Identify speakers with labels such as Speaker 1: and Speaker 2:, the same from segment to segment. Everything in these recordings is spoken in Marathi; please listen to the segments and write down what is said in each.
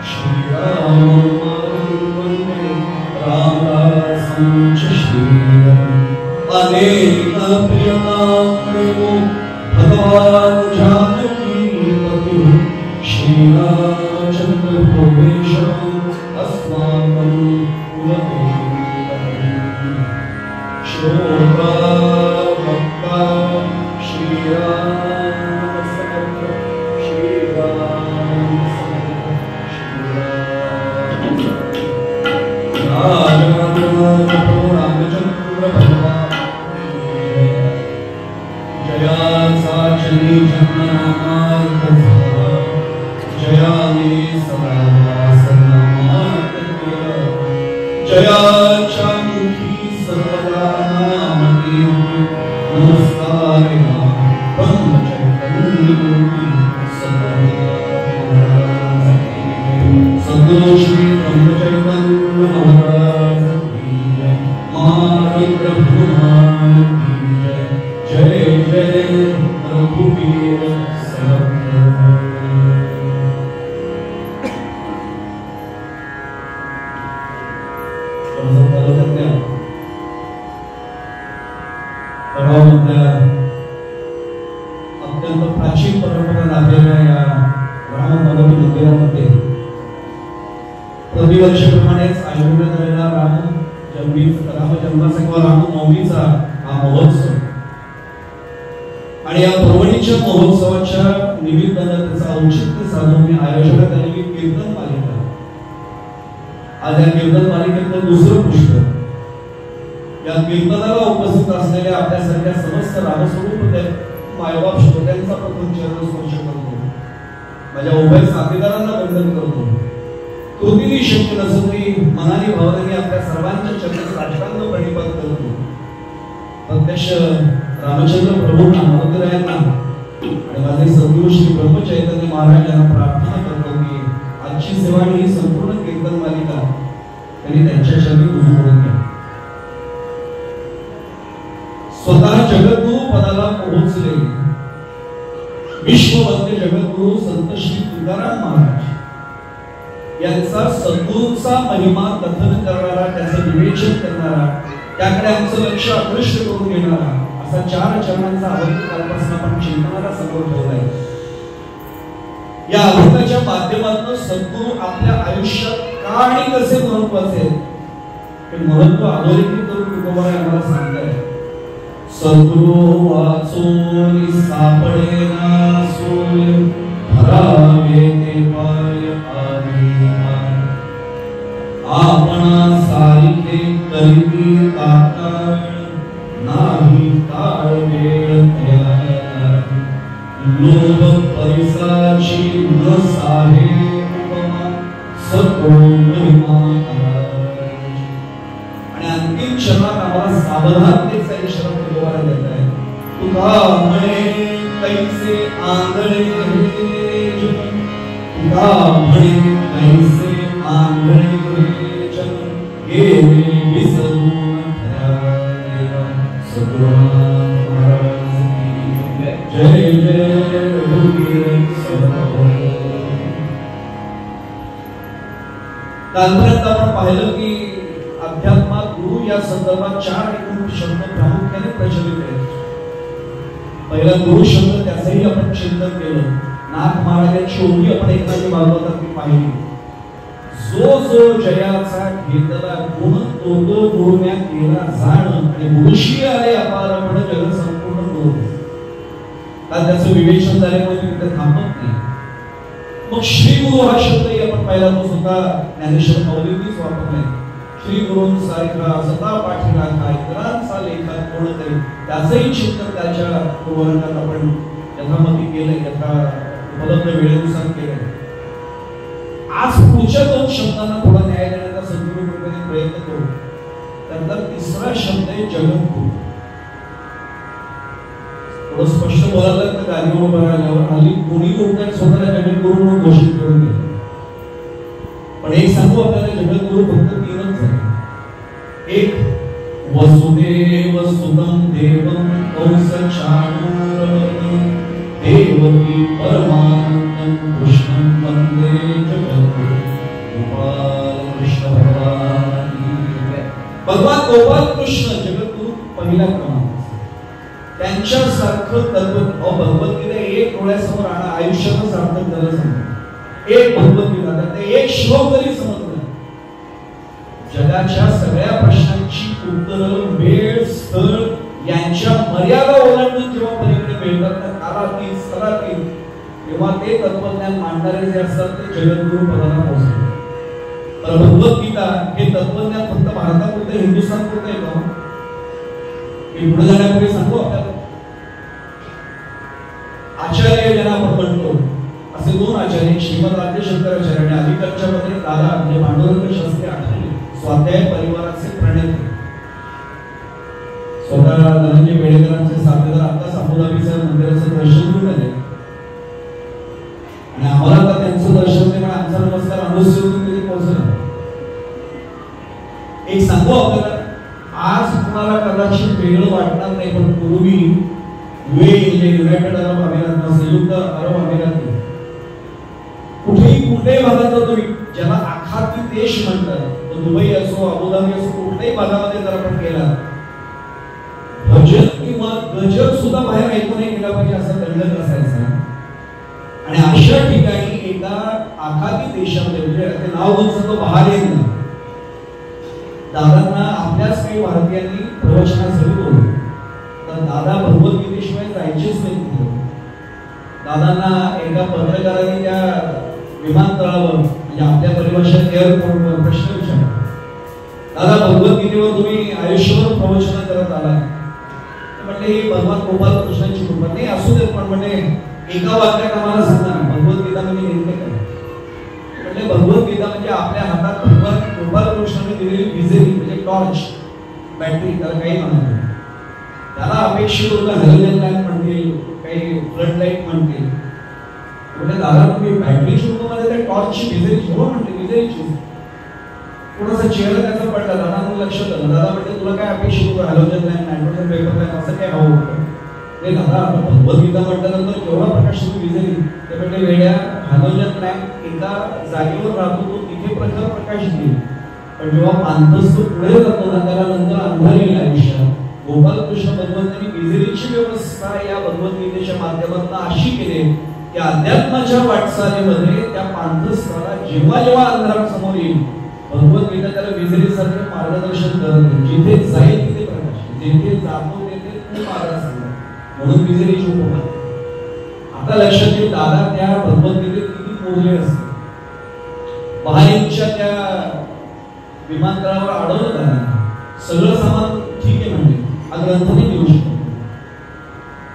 Speaker 1: Shri Ram Vande Ram संच श्रीरम अनेक प्रियनाम प्रेमो भगवान जानकी पति श्री रामचंद्र भोगेशम अस्माकं कुलदेवम् शोभा भक्ता श्री राम समर्थ श्री राम समर्थ श्री रामचंद्र भगवान जया साक्षी जन्मनाथ जया सदा जया चामुखी सर्वदा नामदेव नमस्कार ब्रह्मचैतन्य सद्गुरु श्री ब्रह्मचैतन्य महाराज की जय मां ब्रह्ममान की जय जय जय रघुवीर अत्यंत प्राचीन परंपरा लाभलेल्या या रामनवमी मंदिरामध्ये प्रतिवर्षाप्रमाणेच आयोजित झालेला रामजन्माचा किंवा रामनवमीचा हा महोत्सव आणि या पर्वणीच्या महोत्सवाच्या निमित्तानं त्याचा औचित्य साधून मी आयोजकात आलेली कीर्तन मालिका आज या कीर्तन मालिकेतलं दुसरं पुष्प या कीर्तनाला उपस्थित असलेल्या आपल्यासारख्या समस्त रामस्वरूप मायबाप श्रोत्यांचा प्रथम चरण स्पर्श करतो माझ्या उभय साथीदारांना वंदन करतो कृतीने शक्य नसलं तरी मनाने भावनाने आपल्या सर्वांच्या चरणी साष्टांग प्रणिपात करतो प्रत्यक्ष रामचंद्र प्रभूंना मारुतीरायांना आणि माझे सद्गुरू श्री ब्रह्मचैतन्य महाराज यांना प्रार्थना करतो की आजची सेवा आणि ही संपूर्ण कीर्तन मालिका त्यांनी त्यांच्या चरणी रुजू करून घ्या स्वतः जगद्गुरु पदाला पोहोचले विश्ववंद्य जगद्गुरु संत श्री तुकाराम महाराज यांचा सद्गुरूंचा महिमा कथन करणारा त्याचं विवेचन करणारा त्याकडे आमचं लक्ष आकृष्ट करून घेणारा असा 4 चरणांचा अभंग कालपासून आपण चिंतनाला समोर ठेवलाय या अभंगाच्या माध्यमातून सद्गुरू आपल्या आयुष्यात का आणि कसे महत्वाचे हे महत्व अधोरेखित करून तुकोबाराय आम्हाला सांगताय सद्गुरु वाचून सापडेना सोय धरावे ते पाय आधी आपणा सारिखे करीती ताताळ नाही काळ वेळ लोभ परिसाची न साहे उपमा सतो महिमा आणि अंतिम क्षणात आम्हाला सावधानतेचा इशारा तुकोबाराय देत आहे तुका म्हणे कैसे आंधळे तुका म्हणे कैसे आंधळे जन गेले विसरून थया सद्गुरू महाराज की जय जय रघुवीर समर्थ कालपर्यंत आपण पाहिलं की अध्यात्मात गुरु या संदर्भात 4 एकूण शब्द प्रामुख्याने प्रचलित आहेत पहिला गुरु शब्द त्याचंही आपण चिंतन केलं नाथ महाराजांची ओळी आपण एखादी भागवतात पाहिली जो जो जयाचा घेतला गुण तो तो गुरुने केला जाण आणि गुरुशी आले अपारपण जग संपूर्ण गुरु त्याचं विवेचन झाल्यामुळे तिथे थांबत नाही मग श्री गुरु हा शब्दही आपण पाहिला तो सुद्धा ज्ञानेश्वर माऊलींनीच वापरलाय श्री गुरूंसारखा सदा पाठीला काय इतरांचा लेखा कोण करेल त्याचंही चिंतन त्याच्या वर्गात आपण यथामती केलंय यथा उपलब्ध वेळेनुसार केलंय आज पुढच्या 2 शब्दांना थोडा न्याय देण्याचा सद्गुरू कृपेने प्रयत्न करू त्यानंतर तिसरा शब्द आहे जगद्गुरु थोडं स्पष्ट बोलायला तर गाडीवर उभं राहिल्यावर हल्ली कोणी लोक स्वतःला जगद्गुरु म्हणून घोषित करून गेले पण एक सांगू आपल्याला जगद्गुरु फक्त 3च आहे एक वसुदेव सुतं देवं कंसचाणूरमर्दनं देवकी परमानंदं कृष्णं वंदे जगद्गुरु गोपाल कृष्ण भगवान भगवान गोपाल कृष्ण जगद्गुरु पहिला क्रमांक, त्यांच्यासारखं तत्व भगवद्गीता एक डोळ्यासमोर आणा, आयुष्याचं सार्थक झालं समजा. एक भगवद्गीता ते एक श्लोक जरी समजलं, जगाच्या सगळ्या प्रश्नांची उत्तरं वेळ स्थळ यांच्या मर्यादा ओलांडून जेव्हा पलीकडे मिळतात ना, कालातीत स्तरातीत, तेव्हा ते तत्वज्ञान मांडणारे जे असतात ते जगद्गुरु पदाला पोहोचले. तर भगवद्गीता हे तत्वज्ञान फक्त भारतापुरतं हिंदुस्थानपुरतं आहे का? मी पुढे जाण्यापूर्वी सांगू आपल्याला, आचार्य ज्यांना आपण म्हणतो असे दोन आचार्य, श्रीमद राज्य शंकराचार्य आणि अलीकडच्या मध्ये दादा म्हणजे पांडुरंग शास्त्री आठवले, स्वाध्याय परिवाराचे प्रणेते, स्वतः धनंजय बेडेकरांचे साथीदार, आत्ताच अबुधाबीचं मंदिराचं दर्शन घेऊन आले आणि आम्हाला आता त्यांचं दर्शन नाही, पण आमचा नमस्कार अनुसरून तिथे पोहोचला. एक सांगू आपल्याला, आज तुम्हाला कदाचित वेगळं वाटणार नाही, पण पूर्वी युनायटेड अरब अमिरात, संयुक्त अरब अमिरात, कुठेही भागात तुम्ही ज्याला आखाती देश म्हणतात, तो दुबई असो अबुधाबी असो, कुठल्याही भागामध्ये जर आपण गेला, भजन किंवा गजल सुद्धा बाहेर ऐकून नाही गेला पाहिजे असा दंड असायचा. आणि अशा ठिकाणी एका आखाती देशामध्ये म्हणजे ते नाव घेऊन सांगतो बहारेन, दादांना आपल्याच काही भारतीयांनी प्रवचनासाठी बोलवलं. तर दादा भगवद्गीतेशिवाय जायचेच नाही. दादांना एका पत्रकाराने त्या विमानतळावर म्हणजे आपल्या परिभाषेत एअरपोर्टवर प्रश्न विचारला, दादा भगवद्गीतेवर तुम्ही आयुष्यभर प्रवचन करत आलाय, म्हणजे ही भगवान गोपाल कृष्णाची कृपा नाही, असू देत, पण म्हणजे एका वाक्यात आम्हाला सांगा भगवद्गीता म्हणजे नेमके काय? म्हणजे भगवद्गीता म्हणजे आपल्या हातात भगवान गोपाल कृष्णाने दिलेली विजेरी म्हणजे टॉर्च, बॅटरी, त्याला काही म्हणतात, त्याला अपेक्षित होतं हॅलोजन लॅम्प म्हणतील, काही फ्लड लाईट म्हणतील. म्हणजे दादा तुम्ही बॅटरीच्या रूपामध्ये त्या टॉर्चची विजेरी हो म्हणते, विजेरीची. थोडासा चेहरा त्याचा पडला, दादा लक्षात आलं. दादा म्हणजे तुला काय अपेक्षित होतं halogen lamp, nitrogen paper lamp, असं काय हवं होतं? ते दादा भगवद्गीता म्हटल्यानंतर केवढा प्रकाश विजेरी, ते म्हणजे वेड्या हॅलोजन लॅम्प एका जागेवर राहतो, तो तिथे प्रखर प्रकाश देईल, पण जेव्हा माणूस पुढे जातो ना त्याला नंतर अंधार येईल आयुष्यात. गोपालकृष्ण भगवंतांनी विजेरीची व्यवस्था या भगवद्गीतेच्या माध्यमातून अशी केली की अध्यात्माच्या वाटचालीमध्ये त्या पांढरस्वाला जेव्हा जेव्हा अंधार समोर येईल, भगवद्गीता त्याला विजेरीसारखे मार्गदर्शन करते. जिथे जाईल तिथे प्रकाश, जिथे जातो तिथे खूप आरास, म्हणून विजेरीची उपमा. आता लक्षात येईल दादा त्या भगवद्गीतेत किती मोजले असते. बहारीनच्या त्या विमानतळावर अडवलं त्यांना, सगळं सामान ठीक आहे म्हणजे हा ग्रंथ नाही देऊ शकतो.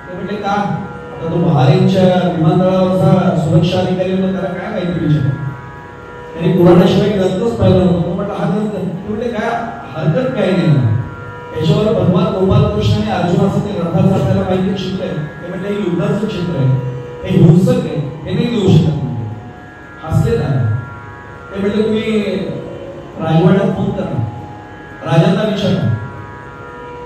Speaker 1: ते म्हणजे का? आता तो बहारीनच्या विमानतळावरचा सुरक्षा अधिकारी होता, त्याला काय माहिती विचार, त्यांनी पुराणाशिवाय ग्रंथच पाहिला नव्हता. म्हटलं हा ग्रंथ, ते म्हणजे काय हरकत काय नाही, याच्यावर भगवान गोपाल कृष्ण आणि अर्जुनाचं ते रथाचं आपल्याला माहिती चित्र आहे, ते म्हणजे हे युद्धाचं चित्र आहे, हे हिंसक आहे, हे नाही देऊ शकत म्हणजे. हसले ना ते म्हणजे तुम्ही राजवाड्यात फोन करा, राजांना विचारा,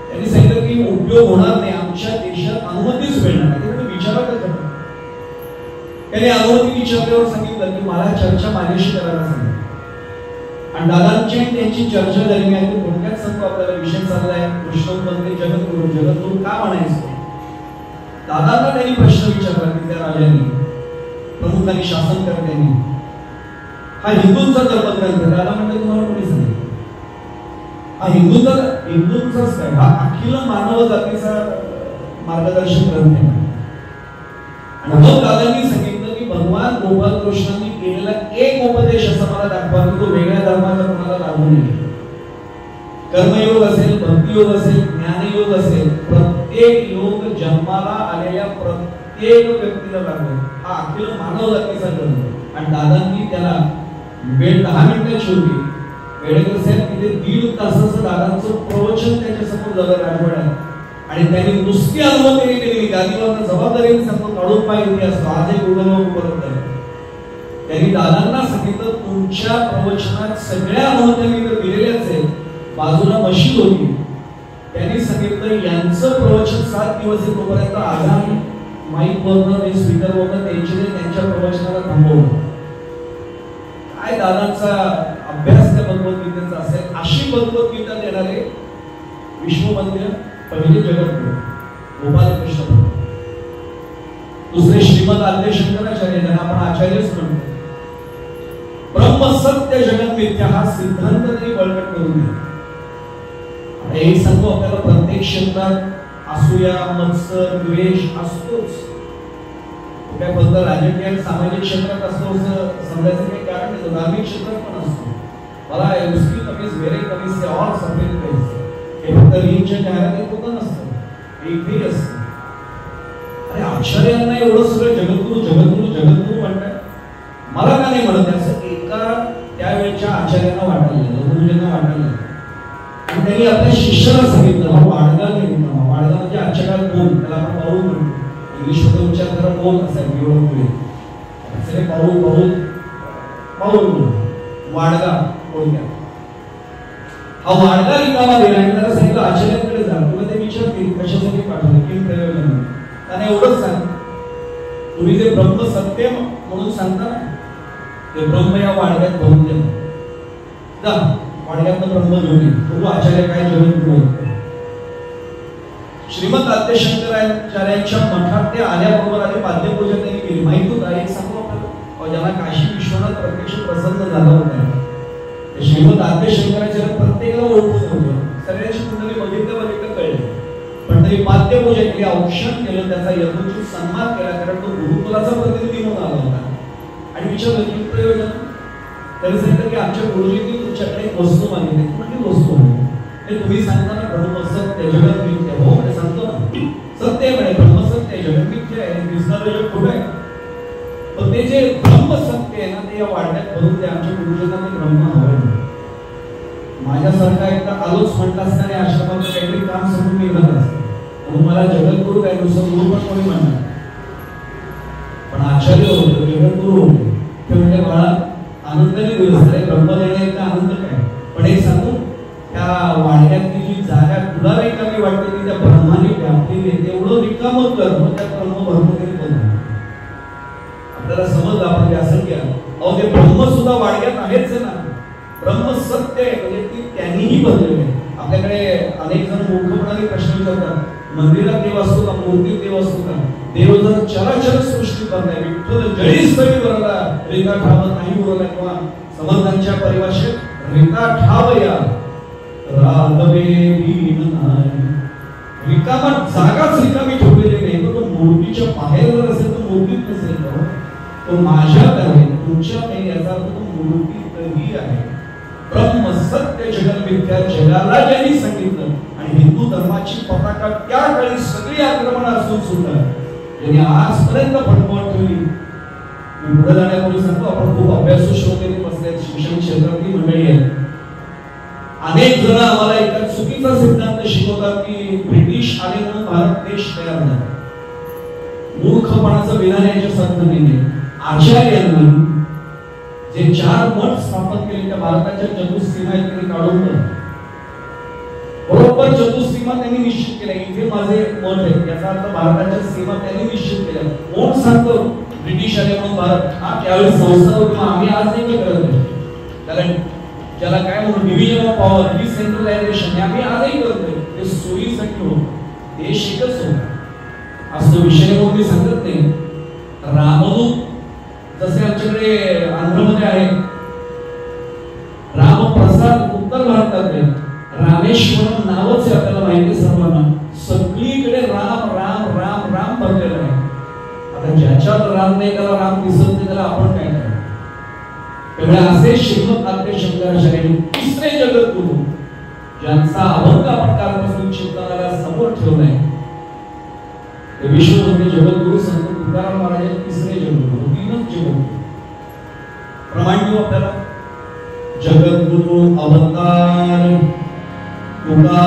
Speaker 1: त्यांनी सांगितलं की उपयोग होणार नाही, आमच्या देशात अनुमतीच मिळणार नाही. ते म्हणजे विचारा का करतात, त्यांनी अनुमती विचारल्यावर सांगितलं की मला चर्चा माझ्याशी करायला सांगितलं. आणि दादांची आणि त्यांची चर्चा दरम्यान थोडक्यात सांगतो आपल्याला विषय चाललाय कृष्णोत्पत्ती जगद्गुरु, जगद्गुरु का म्हणायचं. दादांना त्यांनी प्रश्न विचारला की त्या राजांनी, प्रमुखांनी, शासनकर्त्यांनी, हा हिंदूंचा धर्मग्रंथ, दादा म्हणजे तुम्हाला कोणी सांगितलं हा हिंदूंचाच काय, हा अखिल मानव जातीचा मार्गदर्शक ग्रंथ आहे. आणि मग दादांनी सांगितलं की भगवान गोपाल कृष्णांनी केलेला एक उपदेश असा मला दाखवा की तो वेगळ्या धर्माचा कोणाला लागू नये. कर्मयोग असेल, भक्तियोग असेल, ज्ञानयोग असेल, प्रत्येक योग जन्माला आलेल्या प्रत्येक व्यक्तीला लागतो. हा अखिल मानव जातीचा ग्रंथ. आणि दादांनी त्याला वेळ 10 मिनिटाची होती. वेळेकर साहेब तिथे 1.5 तासाचं दादांचं प्रवचन त्याच्या समोर झालं राजवाड्यात. आणि त्यांनी नुसती अनुमती दिली, गादीवर जबाबदारीने सांगतो काढून पाहिजे असतो. आजही गुगलवर उपलब्ध आहे. त्यांनी दादांना सांगितलं तुमच्या प्रवचनात सगळ्या अनुमत्या मी तर दिलेल्याच आहेत. बाजूला मशीन होती, त्यांनी सांगितलं यांचं प्रवचन 7 दिवस आहे तोपर्यंत आगामी माईक वरनं स्पीकर वरनं त्यांच्या प्रवचनाला थांबवलं. काय दादांचा अभ्यास त्या भगवद्गीतेचा असेल अशी भगवद्गीता देणारे विश्ववंद्य पहिले जगद्गुरू गोपालकृष्ण भट, दुसरे श्रीमद आद्य शंकराचार्य, ज्यांना आपण आचार्यच म्हणतो. ब्रह्म सत्य जगत मिथ्या हा सिद्धांत तरी बळकट करून दिला. हे सर्व आपल्याला प्रत्येक क्षेत्रात असूया मत्सर द्वेष असतोच. काय फक्त राजकीय सामाजिक क्षेत्रात असतो असं समजायचं काही कारण नाही. धार्मिक क्षेत्रात पण असतो. मला उसकी कमीज वेरे कमीज से और सफेद पैसे हे फक्त रीलच्या जाहिरातीत होतं नसतं, एकही असतं. अरे आचार्यांना एवढं सगळं जगद्गुरू जगद्गुरू जगद्गुरू म्हणतात, मला का नाही म्हणत असं एका त्यावेळच्या आचार्यांना वाटायला लागलं, गुरुजींना वाटायला लागलं. आणि त्यांनी आपल्या शिष्याला सांगितलं, हा वाडगा नाही, वाडगा म्हणजे आजच्या काळात कोण, त्याला आपण पाऊल म्हणतो. इंग्लिश मध्ये उच्चार करा बोल असायला एवढं पुढे सगळे पाऊल पाऊल पाऊल वाडगा बोलूया. हा वाडगा रिकामा दिला आणि त्याला सांगितलं आचार्यांकडे जा. तुला ते विचारतील कशासाठी पाठवलं, की प्रयोजन. त्याने एवढंच सांग, तुम्ही जे ब्रह्म सत्य म्हणून सांगता ना ते ब्रह्म या वाडग्यात भरून द्या. जा वाडग्यातनं ब्रह्म घेऊन ये. बघू आचार्य काय जगद्गुरू आहेत. श्रीमद आद्य शंकराचार्यांच्या मठात ते आल्याबरोबर आले पाद्यपूजा त्यांनी केली. माहित होता एक सांगू आपल्याला, ज्यांना काशी विश्वनाथ प्रत्यक्ष प्रसन्न झाला होता. श्रीमद आद्य शंकराचार्य प्रत्येकाला ओळखून होतं, सगळ्यांची कुंडली बघितलं कळले. पण तरी पाद्यपूजा केली, औक्षण केलं, त्याचा यथोचित सन्मान केला, कारण तो गुरुकुलाचा प्रतिनिधी म्हणून आला होता. आणि विचारलं की प्रयोजन, त्याने सांगितलं की आमच्या गुरुजींनी तुमच्याकडे एक वस्तू मागितली. कुठली वस्तू आहे? तुम्ही सांगता ना ब्रह्म सत्य जगत मिथ्या. हो मी सांगतो ना, सत्य आहे ब्रह्म सत्य जगत मिथ्या आहे, दिसणारं जग खोटं आहे. पण ते जे ब्रह्म सत्य आहे ना ते या वाड्यात भरून ते आमच्या गुरुजींना ते ब्रह्म हवं. माझ्यासारखा एकदा आलोच म्हटलं असताना आश्रमाचं काहीतरी काम समजून निघालं असतं, म्हणून मला जगद्गुरू काय दुसरं गुरु पण कोणी म्हणणार. पण आचार्य होतो, जगद्गुरू होते. ते म्हणजे मला आनंदाने दिवस अरे ब्रह्म देण्याचा आनंद काय. पण एक सांगू, त्या वाड्यातली जी जागा तुला रिकामी वाटते ती त्या ब्रह्माने व्यापलेली आहे, तेवढं रिकामं कर, मग त्या ब्रह्म भरपूर बनवणार. आपल्याला समजलं आपण व्यासन घ्या, अहो ते ब्रह्म सुद्धा वाड्यात आहेच ना. ब्रह्म सत्य आहे म्हणजे ती त्यांनीही बनलेली आहे. आपल्याकडे अनेक जण मूर्खपणाने प्रश्न विचारतात, मंदिरात देव असतो का, मूर्तीत देव असतो का? देव जर चराचर सृष्टी बनलाय, विठ्ठल जळीस्थळी बनला, रेखा ठाव नाही उरला, किंवा समर्थांच्या परिभाषेत रेखा ठाव या राघवे भीम नाही. रिकामा जागाच रिकामी ठेवलेली नाही. तो मूर्तीच्या बाहेर जर असेल तर मूर्तीत नसेल, तो माझ्यात आहे, तुमच्यात आहे, याचा अर्थ तो मूर्तीतही आहे. ब्रह्म सत्य जगत मिथ्या जगाला ज्यांनी सांगितलं आणि हिंदू धर्माची पताका त्या काळी सगळी आक्रमण असून सुद्धा त्यांनी आजपर्यंत फडकवून ठेवली. मी पुढे जाण्यापूर्वी सांगतो, आपण खूप अभ्यासू श्रोते बसले, शिक्षण क्षेत्रातली मंडळी आहेत. अनेक जण आम्हाला एका चुकीचा सिद्धांत शिकवतात की ब्रिटिश आले म्हणून भारत देश तयार झाला. मूर्खपणाचं विधान याच्यासारखं नाहीये. आचार्यांनी जे 4 मठ स्थापन केले त्या भारताच्या चतुःसीमा त्यांनी काढून बरोबर चतुःसीमा त्यांनी निश्चित केल्या. इथे माझे मठ आहे याचा अर्थ भारताच्या सीमा त्यांनी निश्चित केल्या. कोण सांगतो ब्रिटिश आले म्हणून भारत? हा त्यावेळी संस्था होती, आम्ही आज नाही करत नाही. कारण ज्याला काय म्हणून डिव्हिजन ऑफ पॉवर, डिसेंट्रलायझेशन हे आम्ही आजही करतोय. ते सोयीसाठी होतं, देश एकच होता असं विषय म्हणून सांगत नाही. रामदूत जसे आमच्याकडे आंध्रमध्ये आहे, रामप्रसाद उत्तर भारतात आहे, रामेश्वरम नावच आहे आपल्याला माहिती सर्वांना. सगळीकडे राम राम राम राम भरलेलं आहे. आता ज्याच्यात राम नाही त्याला राम दिसत नाही, त्याला आपण काय करायचं? त्यामुळे असे श्रीमद आद्य शंकराचार्य तिसरे जगद्गुरू ज्यांचा अभंग आपण कालपासून चिंतनाला समोर ठेवलाय, ते विश्ववंद्य जगद्गुरू संत तुकाराम महाराज तिसरे जगद्गुरू, तीनच जगद्गुरू. प्रमाण देऊ आपल्याला. जगद्गुरू अवतार तुका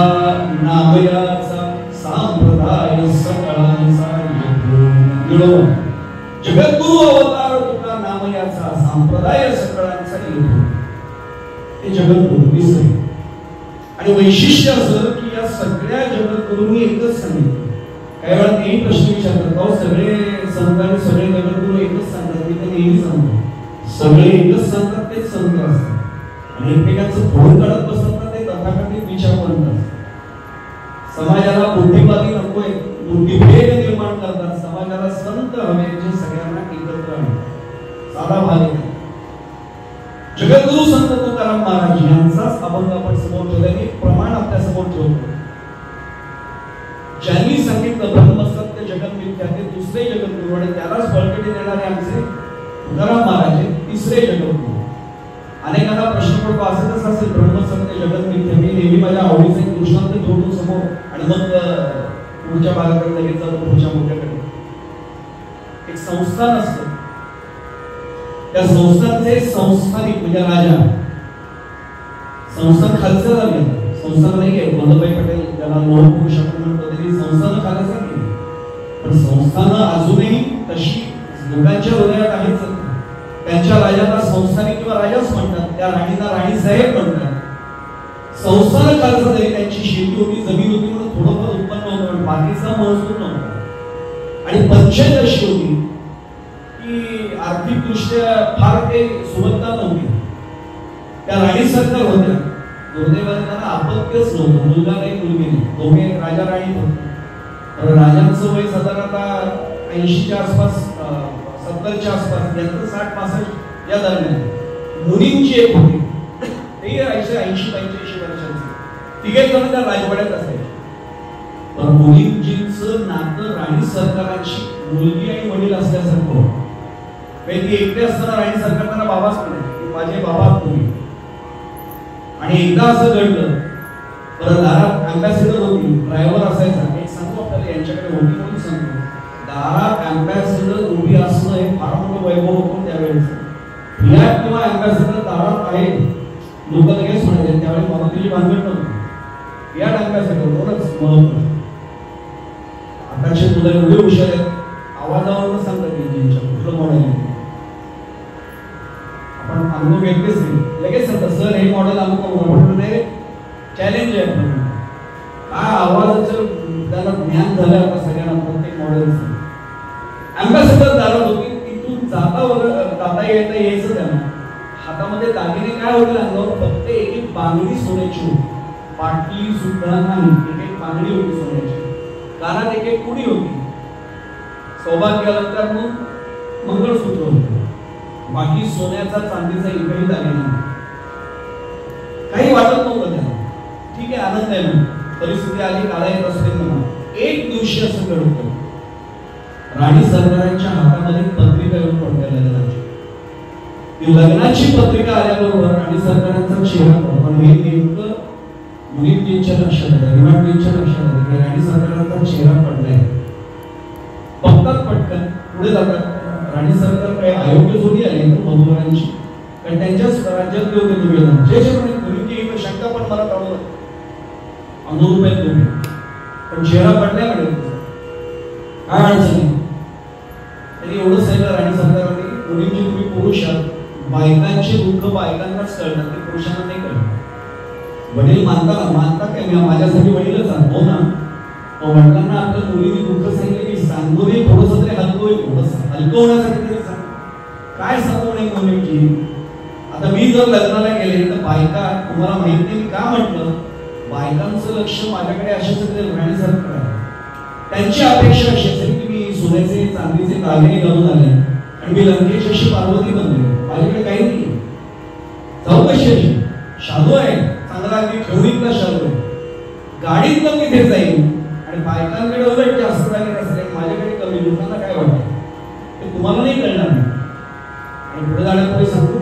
Speaker 1: नामयाचा संप्रदाय सकळांचा येतो. जगद्गुरू अवतार तुका नामयाचा संप्रदाय सकळांचा येतो. हे जगद्गुरू तिसरे. आणि वैशिष्ट्य असं की या सगळ्या जगद्गुरूंनी एकच सांगितलं. काही वेळा तेही प्रश्न विचारतात, अहो सगळे संत आणि सगळे जगद्गुरू एकच सांगतात. मी तर नेहमी सांगतो, सगळे एकच सांगतात तेच संत असतात. आणि एकमेकांचं फोन काढत बसतात ना, ते तथाकथित विचार करतात. समाजाला बुद्धिवादी नकोय, बुद्धिभेद निर्माण करतात. समाजाला संत हवे जे सगळ्यांना एकत्र आणतात. साधा भाग आहे. जगद्गुरु संत तुकाराम महाराज यांचाच अभंग आपण समोर ठेवल्याने प्रमाण आपल्या समोर ठेवतो. ज्यांनी सांगितलं ब्रह्म सत्य जगत मिथ्या, ते दुसरे जगद्गुरु आणि त्यालाच बळकटी देणारे आमचे तुकाराम महाराज तिसरे जगद्गुरु. अनेकांना प्रश्न पडतो असं कसं असेल ब्रह्म सत्य जगत मिथ्या? मी नेहमी माझ्या आवडीचे दृष्टांत जोडून समोर आणि मग पुढच्या भागाकडे लगेच जातो, पुढच्या मुद्द्याकडे. एक संस्थान असतं, त्या संस्थानचे संस्थानिक म्हणजे राजा, संस्थान खालचं झाले, संस्थान नाही आहे वल्लभभाई पटेल ज्याला लोह पुरुष आपण म्हणतो, तरी संस्थान खालचं केली. पण संस्थानं अजूनही तशी लोकांच्या हृदयात आहेच. त्यांच्या राजाला संस्थानिक किंवा राजाच म्हणतात, त्या राणीला राणी साहेब म्हणतात. संस्थान खालचं तरी त्यांची शेती होती, जमीन होती, म्हणून थोडंफार उत्पन्न होतं, बाकीचा महसूल नव्हता. आणि पंचदशी होती की आर्थिक दृष्ट्या फार काही सुबत्ता नव्हती. त्या राणी सरकार होत्या, दुर्दैवाने त्यांना अपत्यच नव्हतं, मुलगा नाही मुलगी नाही, दोघे राजा राणी होते. राजांचं वय साधारणतः 80च्या आसपास, 70च्या आसपास, यांचं 60-65 या दरम्यान. मुलींची एक होती, ते 80-85 वर्षांची, तिघे जण त्या राजवाड्यात असायचे. पण मुलींचं नातं राणी सरकारांची मुलगी आणि वडील असल्यासारखं होतं. ती एकटे असताना राणी सरकार त्यांना बाबाच म्हणायची, माझे बाबा तुम्ही. आणि एकदा असं घडलं, परत दारात अँबॅसिडर होती, ड्रायव्हर असायचा. एक सांगतो आपल्याला, यांच्याकडे होती म्हणून सांगतो, दारात अँबॅसिडर उभी असणं हे फार मोठं वैभव होतं त्यावेळेस. फियाट किंवा अँबॅसिडर दारात आहे, लोक लगेच म्हणायचे. त्यावेळी मारुतीची भानगड नव्हती, फियाट अँबॅसिडर कोणच महत्व. आताचे मुलं एवढे हुशार आहेत, आवाजावरून सांगतात इंजिनच्या कुठलं मॉडेल आहे. आपण अनुभव घेतलेच नाही, लगेच सांगतात सर हे मॉडेल अमुक चॅलेंज आहे. काय आवाजाचं त्याला ज्ञान झालं आता सगळ्यांना, प्रत्येक मॉडेल. अँबॅसिडर दारात होती, तिथून जाता येता यायचं त्यांना. हातामध्ये दागिने काय होते अंगावर, फक्त एक एक बांगडी सोन्याची होती, पाटली सुद्धा नाही, एक एक बांगडी होती सोन्याची. कानात एक एक कुडी होती, सौभाग्य अलंकार म्हणून मंगळसूत्र होते. बाकी सोन्याचा चांदीचा एकही दागिना नाही. काही वाटत नव्हतं त्यांना, ठीक आहे आनंद आहे म्हणून. परिस्थिती आली, काळा येत असते म्हणून. एक दिवशी असं घडतं, राणी सरकारांच्या हातामध्ये पत्रिका येऊन पडते लग्नाची. ती लग्नाची पत्रिका आल्याबरोबर राणी सरकारांचा चेहरा पण हे नेमकं मुलींच्या लक्षात आलं, विमानजींच्या लक्षात आलं की राणी सरकारांचा चेहरा पडलाय. बघतात पटकन पुढे जातात. राणी सरकार काही अयोग्य जोडी आली तर मधुरांची, कारण त्यांच्याच राज्यातले होते दोघे जण. जे मुलींची ही शंका पण मला काढू अनुरूप आहेत दोघे, पण चेहरा पडल्याकडे काय अडचण नाही. त्यांनी एवढं सांगितलं राणी सरकारने, मुलींची तुम्ही पुरुष आहात, बायकांचे दुःख बायकांनाच कळतात, ते पुरुषांना नाही कळत. वडील मानता काय, मी माझ्यासाठी वडीलच आहात हो ना. वडिलांना आपल्या मुलीने दुःख सांगितलं की सांगू दे, थोडंसं तरी हलको हलकं होण्यासाठी तरी सांग. काय सांगू नये मुलींची. आता मी जर लग्नाला गेले तर बायका, तुम्हाला माहित नाही मी का म्हटलं, बायकांचं लक्ष माझ्याकडे असे सगळे राहण्यासारखं आहे. त्यांची अपेक्षा अशी असेल की मी सोन्याचे चांदीचे दागिने घालून आले आणि मी लंकेची अशी पार्वती बनले, माझ्याकडे काही नाही. जाऊ कशी अशी शालू आहे, चांगला अगदी ठेवणीतला शालू आहे, गाडीत पण तिथे जाईल. आणि बायकांकडे उलट जास्त दागिने असले, माझ्याकडे कमी. लोकांना काय वाटतं ते तुम्हाला नाही कळणार नाही. आणि पुढे जाण्यापूर्वी सांगतो,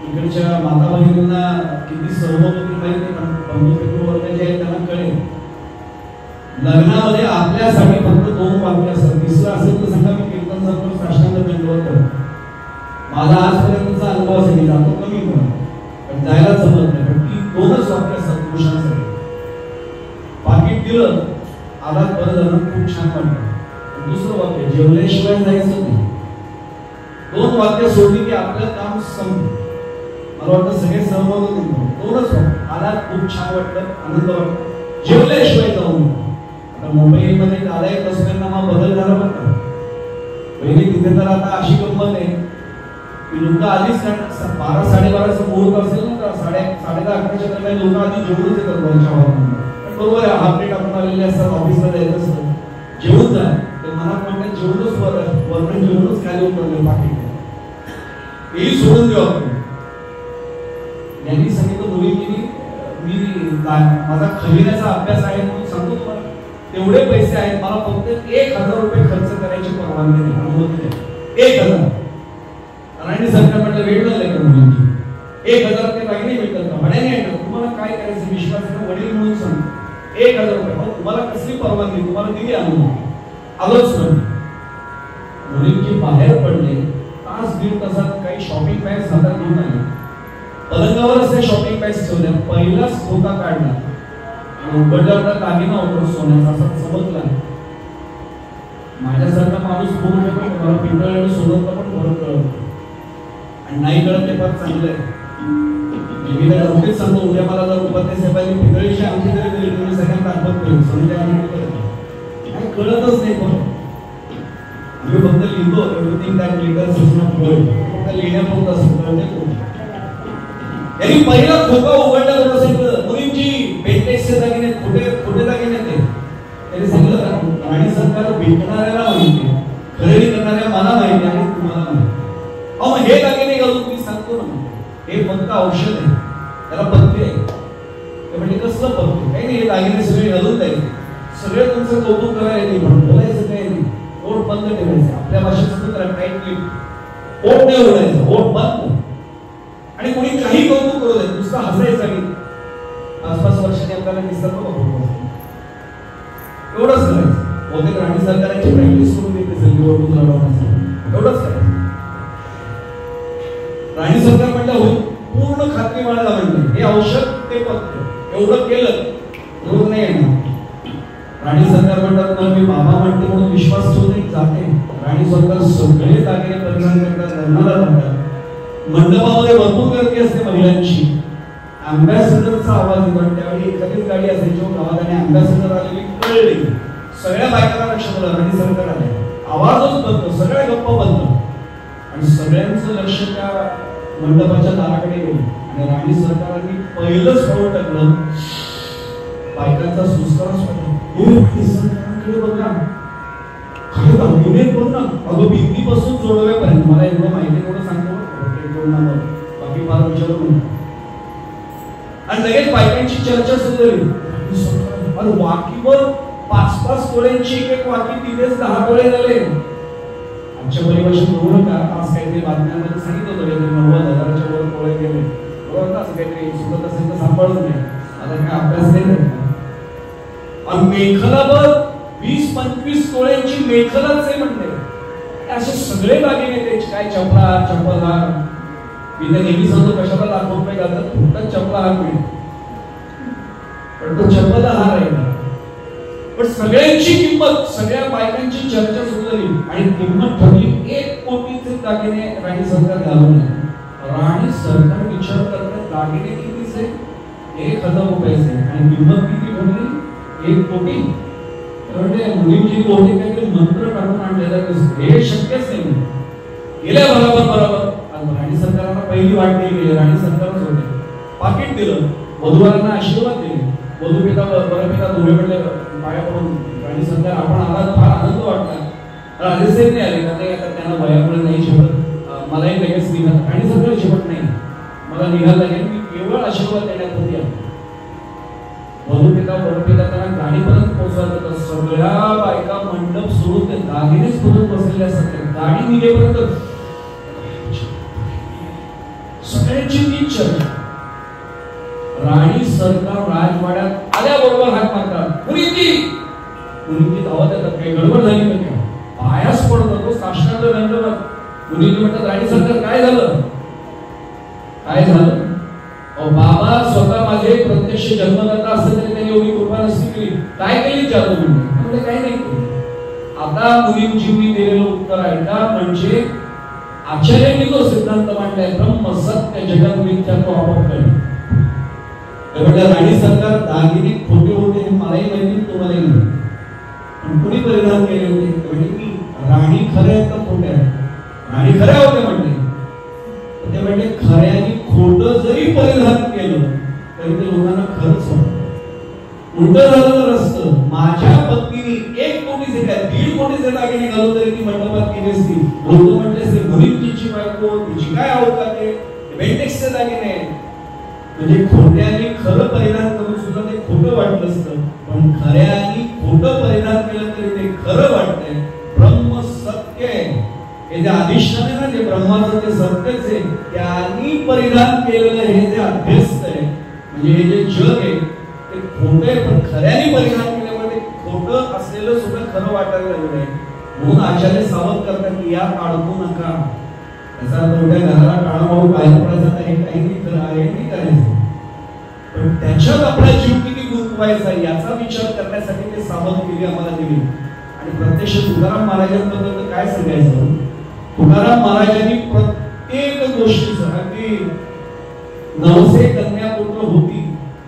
Speaker 1: इकडच्या माता बहिणींना किती सहमत होती माहिती, पण बंधू वर्ग जे आहेत त्यांना कळेल. लग्नामध्ये आपल्यासाठी फक्त 2 वाक्य असतात, तिसरं असेल तर सांगा मी कीर्तन करतो, साष्टांग दंडवत करतो. माझा आजपर्यंतचा अनुभव असेल, जातो कमी म्हणून, पण जायला जमत नाही. पण ती 2च वाक्य असतात पुरुषांसाठी. पाकिट दिलं आलात बरं झालं, खूप छान वाटलं. दुसरं वाक्य जेवल्याशिवाय जायचं नाही. 2 वाक्य सोडली की आपलं काम संपलं. मला वाटतं सगळे सहभाग होते. 2च वाक्य, आलात खूप छान वाटलं, आनंद वाटलं, जेवल्याशिवाय जाऊ नका. आता मुंबईमध्ये काला कसब्यांना बदल झाला बरं का. पहिले तिथे तर आता अशी गंमत आहे लोक आधीच 12 12:30 मुहूर्त असेल ना, 10:30-11:30 दरम्यान लोक आधी जेवूनच येतात वरच्या हॉलमध्ये. बरोबर आहे, हाफ प्लेट आपण आलेले असतात, ऑफिसला जायचं असतं, जेवून जा. ते मनात म्हणतात जेवूनच वरनं जेवूनच खाली उतरले पाकिट हेही सोडून देऊ आपण. यांनी सांगितलं मुलींनी मी माझा खजिन्याचा अभ्यास आहे म्हणून सांगतो तुम्हाला, तेवढे पैसे आहेत, मला फक्त 1,000 रुपये खर्च करायची परवानगी नाही, अनुमती नाही. 1,000. राणी सरकार म्हटलं वेळ झाले का मुलींची, 1,000 ते दागिने मिळतात का, भाड्याने येतात, तुम्हाला काय करायचं विश्वासाने वडील म्हणून सांग 1,000 रुपये. तुम्हाला कसली परवानगी, तुम्हाला दिली अनुमती, आलोच नाही. मुलींची बाहेर पडले, तास दीड तासात काही शॉपिंग बॅग्स हातात घेऊन आले, पलंगावरच त्या शॉपिंग बॅग्स ठेवल्या, पहिलाच खोका काढला, उघडल्यावर दागिना होतो सोन्याचा असं समजला. माझ्यासारखा माणूस बघू शकतो, मला पिंपळ आणि सोन्याचा पण फरक कळत आणि नाही कळत ते फार चांगलं आहे. मी तर नक्कीच सांगतो, उद्या मला जर उपाध्याय साहेबांनी पितळीची आमची जरी दिली तुम्ही सगळ्यांना दाखवत करेल, सोन्याच्या काय कळतच नाही. पण आम्ही फक्त लिहितो, everything that glitters is not gold, फक्त लिहिण्यापुरतं असं कळते खूप. यांनी पहिला खोका उघडला होता सांगितलं मुलींची बेटेक्सचे दागिने खोटे दागिने ते. त्यांनी सांगितलं राणी सरकार विकणाऱ्याला माहिती, खरेदी करणाऱ्या मला माहिती आणि तुम्हाला माहिती. अहो मग हे दागिने घालून मी सांगतो ना, हे फक्त औषध आहे, त्याला पथ्य आहे. ते म्हणजे कसलं पथ्य, काही नाही, हे दागिने सगळे घालून द्यायचे, सगळे तुमचं कौतुक करायला नाही, पण बोलायचं काही नाही, ओठ बंद ठेवायचं. आपल्या भाषेत सांगतो टाईट, ओठ नाही उघडायचं, ओठ बंद. आणि कोणी काही कौतुक करू दे, नुसतं हसायचं आणि 5-5 वर्षांनी आपल्याला दिसतात एवढंच करायचं. बहुतेक राणी सरकारची प्रॅक्टिस करून देते असेल निवडणूक लढवण्यासाठी, एवढंच करायचं. राणी सरकार म्हटलं पूर्ण खात्री बाळगला, म्हणलं हे औषध ते पथ्य, एवढं केलं रोग नाही येणार. राणी सरकार म्हणतात ना मी बाबा म्हणते म्हणून विश्वास ठेवून जाते. राणी सरकार सगळे दागिने परिधान करतात, लग्नाला जातात, मंडपामध्ये भरपूर गर्दी असते महिलांची. अँबॅसेडरचा आवाज येतो, त्यावेळी एखादीच गाडी असायची गावात आणि अँबॅसेडर आलेली कळली, सगळ्या बायकांना लक्षात आलं राणी सरकार आले, आवाजच बंद, सगळ्या गप्पा बंद आणि सगळ्यांचं लक्ष त्या मंडपाच्या दाराकडे गेलं. आणि राणी सरकारांनी पहिलंच पाऊल टाकलं, बायकांचा सुस्कारास सरकारांकडे बघा, काय दागिने बघ ना, अगं भिंतीपासून जोडव्यापर्यंत. मला एवढं माहिती एवढं सांगतो, बाकी फार विचारू नये. आणि लगेच बायकांची चर्चा सुरू झाली, अरे वाकीवर 5-5 तोळ्यांची एक वाकी तिथेच 10 तोळे झाले. आमच्या परिभाषेत बघू नका, आज काहीतरी बातम्यांमध्ये सांगितलं होतं 90,000च्या वर तोळे गेले, बरोबर, असं काहीतरी सुचत असेल तर सांभाळून नाही, आता काय अभ्यास नाही करत. आणि मेखलावर 20-25 तोळ्यांची मेखलाच आहे म्हणते. असे सगळे दागिने त्याचे, काय चपला मी तर नेहमी सांगतो कशाला ₹1,00,000 घालतात, फक्त चपला हार मिळेल, पण तो चपला हार आहे. पण सगळ्यांची किंमत, सगळ्या बायकांची चर्चा सुरू झाली आणि किंमत ठरली 1 कोटीचे दागिने राणी सरकार घालून. राणी सरकार विचार करतात दागिने कितीचे, 1,000 रुपयाचे आणि किंमत किती ठरली 1 कोटी. म्हणजे मुलींची कोटी काहीतरी मंत्र काढून आणलेला हे शक्यच नाही. गेल्या बरोबर राणी सरकारांना पहिली वाट दिली गेली, राणी सरकारच होते, पाकिट दिलं, वधूवरांना आशीर्वाद दिले, वधूपिता वरपिता दोघे म्हणले पाया पडून राणी सरकार आपण आला, फार आनंद वाटला. राजेसाहेब नाही आले, कारण आता त्यांना वयामुळे नाही झेपत, मलाही लगेच निघाल, राणी सरकार झेपत नाही, मला निघायला लागेल, मी केवळ आशीर्वाद देण्यासाठी आलो. वधूपिता वरपिता त्यांना गाडीपर्यंत पोहोचवायचं होतं, सगळ्या बायका मंडप सोडून ते दागिनेच सोडून बसलेल्या असतात. गाडी निघेपर्यंत सगळ्यांची तीच चर्चा. राणी सरकार राजवाड्यात आल्याबरोबर हात मारतात, मुलींची धावत येतात, काही गडबड झाली का काय, पायास पडतो, साष्टांग दंडवत. मुलींनी म्हणतात राणी सरकार काय झालं, काय झालं. बाबा स्वतः माझे प्रत्यक्ष जन्मदाता असते तरी त्यांनी एवढी कृपा नसती केली, काय केली जादू म्हणजे काही नाही केली. आता मुलींची मी दिलेलं उत्तर ऐका, म्हणजे आचार्यांनी तो सिद्धांत मांडलाय, ब्रह्म सत्य जगत मिथ्या तो आपोआप कळेल. राणी सरकार दागिने खोटे होते हे मलाही माहिती, तुम्हालाही माहिती, पण कुणी परिधान केले होते, म्हणजे की राणी खऱ्या आहेत का खोट्या आहेत. राणी खऱ्या होत्या म्हणले, उलट झालेलं असतं. माझ्या पत्नीने 1 कोटीचे काय 1.5 कोटीचे दागिने घालून तरी ती मंडपात केली असती. लोक म्हटले असते मुलींची बायको तिची काय अवकात आहे, बेंटेक्सचे दागिने. म्हणजे खोट्याने खरं परिधान करून सुद्धा ते खोटं वाटलं असतं, पण खऱ्याने खोटं परिधान केलं तरी ते खरं वाटतंय. ब्रह्म सत्य आहे, हे जे अधिष्ठान आहे ना, जे ब्रह्माचं ते सत्यच आहे. त्यांनी परिधान केलेलं हे जे अभ्यस्त आहे, म्हणजे हे जे जग आहे ते खोटं आहे, पण खऱ्याने परिधान केल्यामुळे ते खोटं असलेलं सुद्धा खरं वाटायला लागलं आहे. म्हणून आचार्य सावध करतात की यात अडकू नका. त्याचा मोठ्या घराला टाळामाळू बाहेर पडायचा हे काही खरं आहे नाही करायचं, पण त्याच्यात आपला जीव किती गुंतवायचा याचा विचार करण्यासाठी ते सावधगिरी आम्हाला दिली. आणि प्रत्यक्ष तुकाराम महाराजांबद्दल काय सांगायचं. तुकाराम महाराजांनी प्रत्येक गोष्टीचं अगदी 900 कन्या पुत्र होती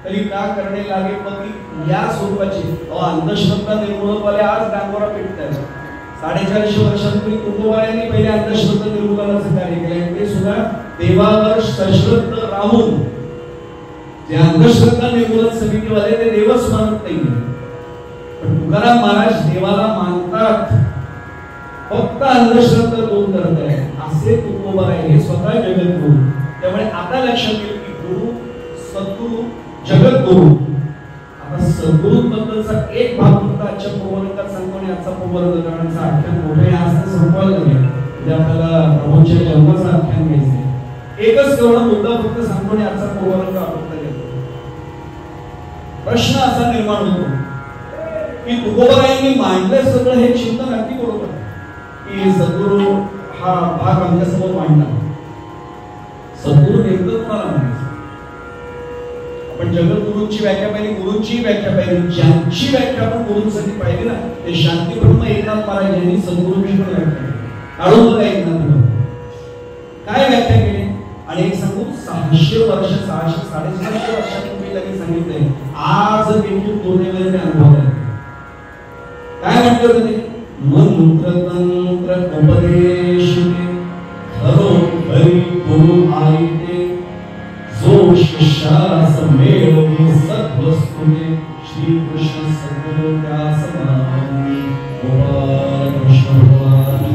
Speaker 1: तरी का करणे लागे पती या स्वरूपाची अंधश्रद्धा निर्मूलनवाले आज डांगोरा पेटतात. 450 वर्षांपूर्वी तुकोबारायांनी पहिले अंधश्रद्धा निर्मूलनाचं कार्य केले. ते सुद्धा देवावर सश्रद्ध राहून जे अंधश्रद्धा निर्मूलन समितीवाले ते देवच मानत नाही. पण तुकाराम महाराज देवाला मानतात, फक्त अंधश्रद्धा दूर करत आहे असे तुकोबाराय हे स्वतः जगद्गुरु. त्यामुळे आता लक्षात येईल की गुरु सद्गुरु जगद्गुरु. आता सद्गुरूंबद्दलचा एक भाग फक्त आजच्या प्रबोधकात सांगतो आणि आजचा प्रबोधक करण्याचा आख्यान मोठे असं संपवायला लागेल. म्हणजे आपल्याला प्रभूंच्या जन्माचं आख्यान घ्यायचंय. एकच तेवढा मुद्दा फक्त सांगतो आणि आजचा प्रबोधक आपल्याला घेतो. प्रश्न असा निर्माण होतो की तुकोबारायांनी मांडलं सगळं हे चिंतन अगदी बरोबर की सद्गुरु हा भाग आमच्या समोर मांडला. सद्गुरु नेमकं कोणाला म्हणायचं. आपण जगद्गुरूंची व्याख्या पाहिली, गुरूंची व्याख्या पाहिली. ज्यांची व्याख्या आपण गुरूंसाठी पाहिली ना ते शांती ब्रह्म एकनाथ महाराज यांनी सद्गुरूंची पण व्याख्या केली. काढून बघा एकनाथ काय व्याख्या केली. आणि एक सांगू 600 वर्ष 600-650 वर्षांपूर्वी त्यांनी सांगितलंय. आज देखील दोन्हीमध्ये अनुभव आहे. काय म्हटलं होतं ते. मंत्र तंत्र उपदेश खरो खरी गुरु आईते जो शिष्यास मेळवी सद्वस्तुते श्री कृष्ण सद्गुरु त्या समानी गोपाल कृष्ण भगवान.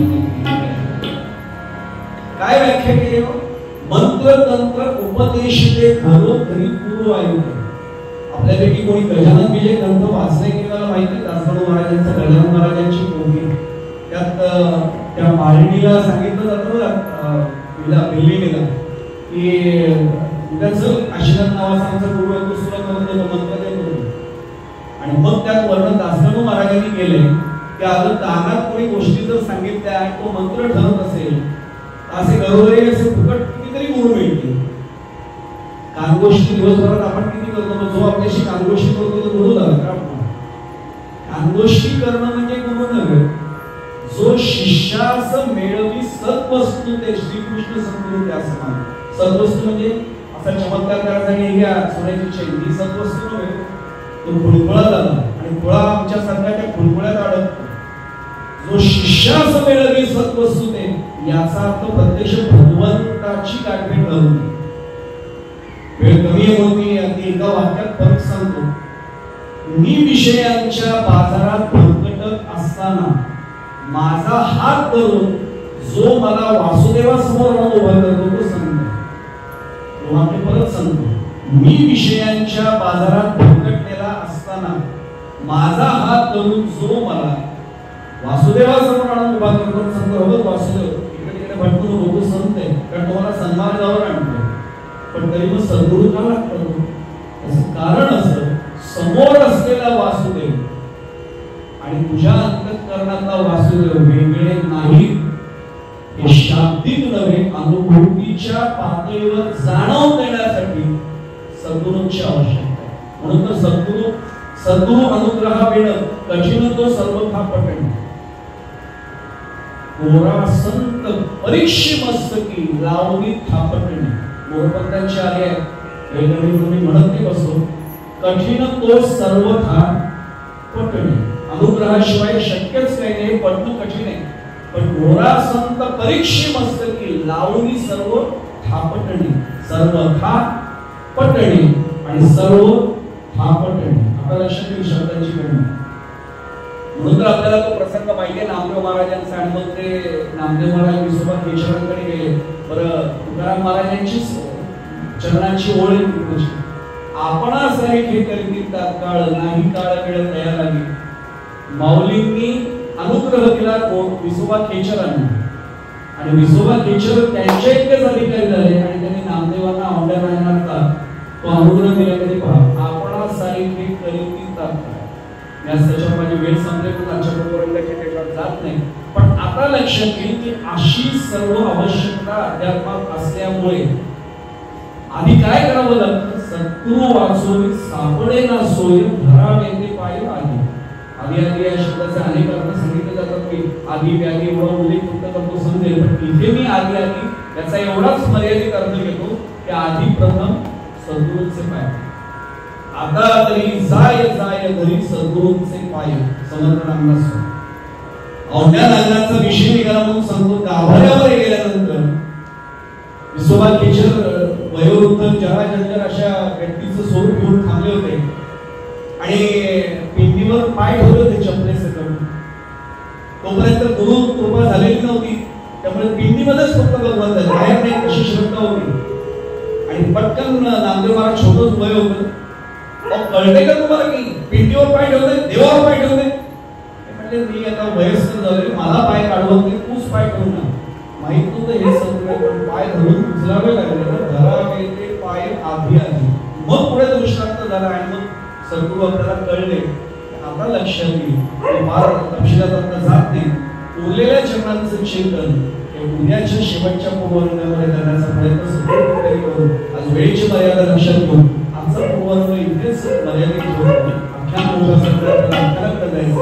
Speaker 1: काय व्याख्या केली. मंत्र तंत्र उपदेश ते खरो खरी गुरु आईते. आपल्यापैकी कोणी गजानन विजय ग्रंथ वाचले की मला माहिती आहे. दासगणू महाराजांचा गजानन महाराजांची पोथी त्यात त्या माळणीला सांगितलं जातं बिल्लिंगला की उद्याच आशीर्वाद नावाचा आमचा गुरु आहे तो सुद्धा करून देतो मंत्र देतो. आणि मग त्यात वर्णन दासगणू महाराजांनी केले की आता दानात कोणी गोष्टी जर सांगितल्या आणि तो मंत्र ठरत असेल असे घरोघरी असे फुकट कितीतरी गुरु मिळतील. कानगोष्टी दिवसभरात आपण किती करतो. जो आपल्याशी कानगोष्टी करतो तो गुरु झाला का. कानगोष्टी करणं म्हणजे गुरु नव्हे. जो शिष्यास मेळवी सद्वस्तू ते श्रीकृष्ण सद्गुरु त्या समान. सद्वस्तू म्हणजे असा चमत्कार करायसाठी हे घ्या सोन्याची चैन ही सद्वस्तू नव्हे. तो खुळखुळा झाला आणि खुळा आमच्या सारख्या खुळखुळ्यात अडकतो. जो शिष्यास मेळवी सद्वस्तू ते याचा अर्थ प्रत्यक्ष भगवंताची गाठभेट घडवून. वेळ कमी आहे म्हणून मी अगदी एका वाक्यात फरक सांगतो. मी विषयांच्या बाजारात भरकटत असताना माझा हात धरून जो मला वासुदेवासमोर आणून उभा करतो तो संत. मी परत सांगतो. मी विषयांच्या बाजारात भरकटलेला असताना माझा हात धरून जो मला वासुदेवासमोर आणून उभा करतो संत. हो वासुदेव इकडे तिकडे भटकून नको संत आहे कारण तुम्हाला सन्मार्गावर आणतो. पण तरी मग सद्गुरु का लागतो. त्याचं कारण असं समोर असलेला वासुदेव आणि तुझ्या अंतःकरणातला वासुदेव वेगळे नाही. हे शाब्दिक नव्हे अनुभूतीच्या पातळीवर जाणवून देण्यासाठी सद्गुरूंची आवश्यकता आहे. म्हणून तर सद्गुरु अनुग्रह वेळ कठीण तो सर्वथा पठण. कोरा संत परीक्षी मस्तकी लावणी थापटणे. मोरपंतांची आली आहे वेगळी तुम्ही म्हणत नाही बसतो. कठीण तो सर्वथा पटणे. अनुग्रहाशिवाय शक्यच काही नाही. पटणं कठीण आहे. पण घोरा संत परीक्षी मस्तकी लावणी सर्व थापटणे. सर्वथा पटणे आणि सर्व आता लक्षात येईल शब्दांची गणना. म्हणून तर आपल्याला तो प्रसंग माहिती आहे नामदेव महाराजांचा. आणि मग ते नामदेव महाराज विसोबा केशवांकडे गेले. बरं तुकाराम महाराजांचीच चरणांची ओळ आहे. आपणासारे हे करीत तात्काळ नाही काळ वेळ तयार आली. माऊलींनी अनुग्रह दिला विसोबा केशरांना. आणि विसोबा केशर त्यांच्या इतकेच अधिकारी झाले आणि त्यांनी नामदेवांना औंढ्या राहण्याचा तो अनुग्रह दिला. कधी पहा आपणासारे हे करीत तात्काळ. त्याच्यावर माझी वेळ संपले पण आजच्या प्रोग्रामची त्याच्यावर जात नाही. पण आता लक्षात येईल की अशी सर्व आवश्यकता अध्यात्मात असल्यामुळे आधी काय करावं लागतं. सत्तू वाचून सापडे ना सोय धरावे ते पाय आधी. आधी आधी या शब्दाचे अनेक अर्थ सांगितले जातात की आधी व्याधी एवढा उल्लेख फक्त करतो समजेल. पण इथे मी आधी आधी याचा एवढाच मर्यादित अर्थ घेतो की आधी प्रथम सद्गुरूंचे पाय. आता तरी जाय जाय घरी सद्गुरूंचे पाय. समर्थ रामदास औंढ्या नागनाचा विषय निघाला म्हणून सांगतो. गाभाऱ्यावर गेल्यानंतर विसोबा केशर वयोवृद्ध जरा जंजर अशा व्यक्तीचं स्वरूप घेऊन थांबले होते आणि पिंडीवर पाय ठेवले होते चपलेसकट. तोपर्यंत गुरु कृपा झालेली नव्हती. त्यामुळे पिंडीमध्येच फक्त भगवान झाले. बाहेर नाही अशी श्रद्धा होती. आणि पटकन नामदेव महाराज छोटंच वय होतं. कळते का तुम्हाला की पिंडीवर पाय ठेवले देवावर पाय ठेवले. म्हणजे मी आता वयस्कर झाले मला पाय काढवत नाही तूच पाय ठेवू ना. माहित नव्हतं हे सगळं पण पाय धरून उचलावे लागले तर धरावे ते पाय आधी आधी. मग पुढे दृष्टांत झाला आणि मग सद्गुरू आपल्याला कळले. आता लक्षात येईल फार तपशिलात आता जात नाही. उरलेल्या चरणांचं चिंतन हे उद्याच्या शेवटच्या पूर्वरंगामध्ये करण्याचा प्रयत्न सगळे करू. आज वेळेची मर्यादा लक्षात घेऊन आजचा पूर्वरंग इथेच मर्यादित ठेवून अख्या मोठ्या सगळ्या करायचं.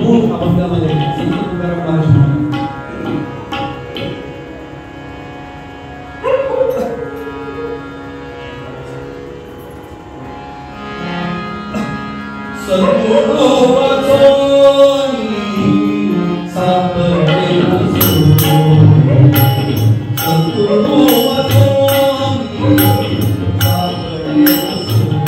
Speaker 1: मूळ अभंगामध्ये संत तुकाराम महाराज म्हणाले सद्गुरू वाचोनी सापडे ना सोय. सद्गुरू वाचोनी सापडे ना सोय.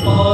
Speaker 1: Oh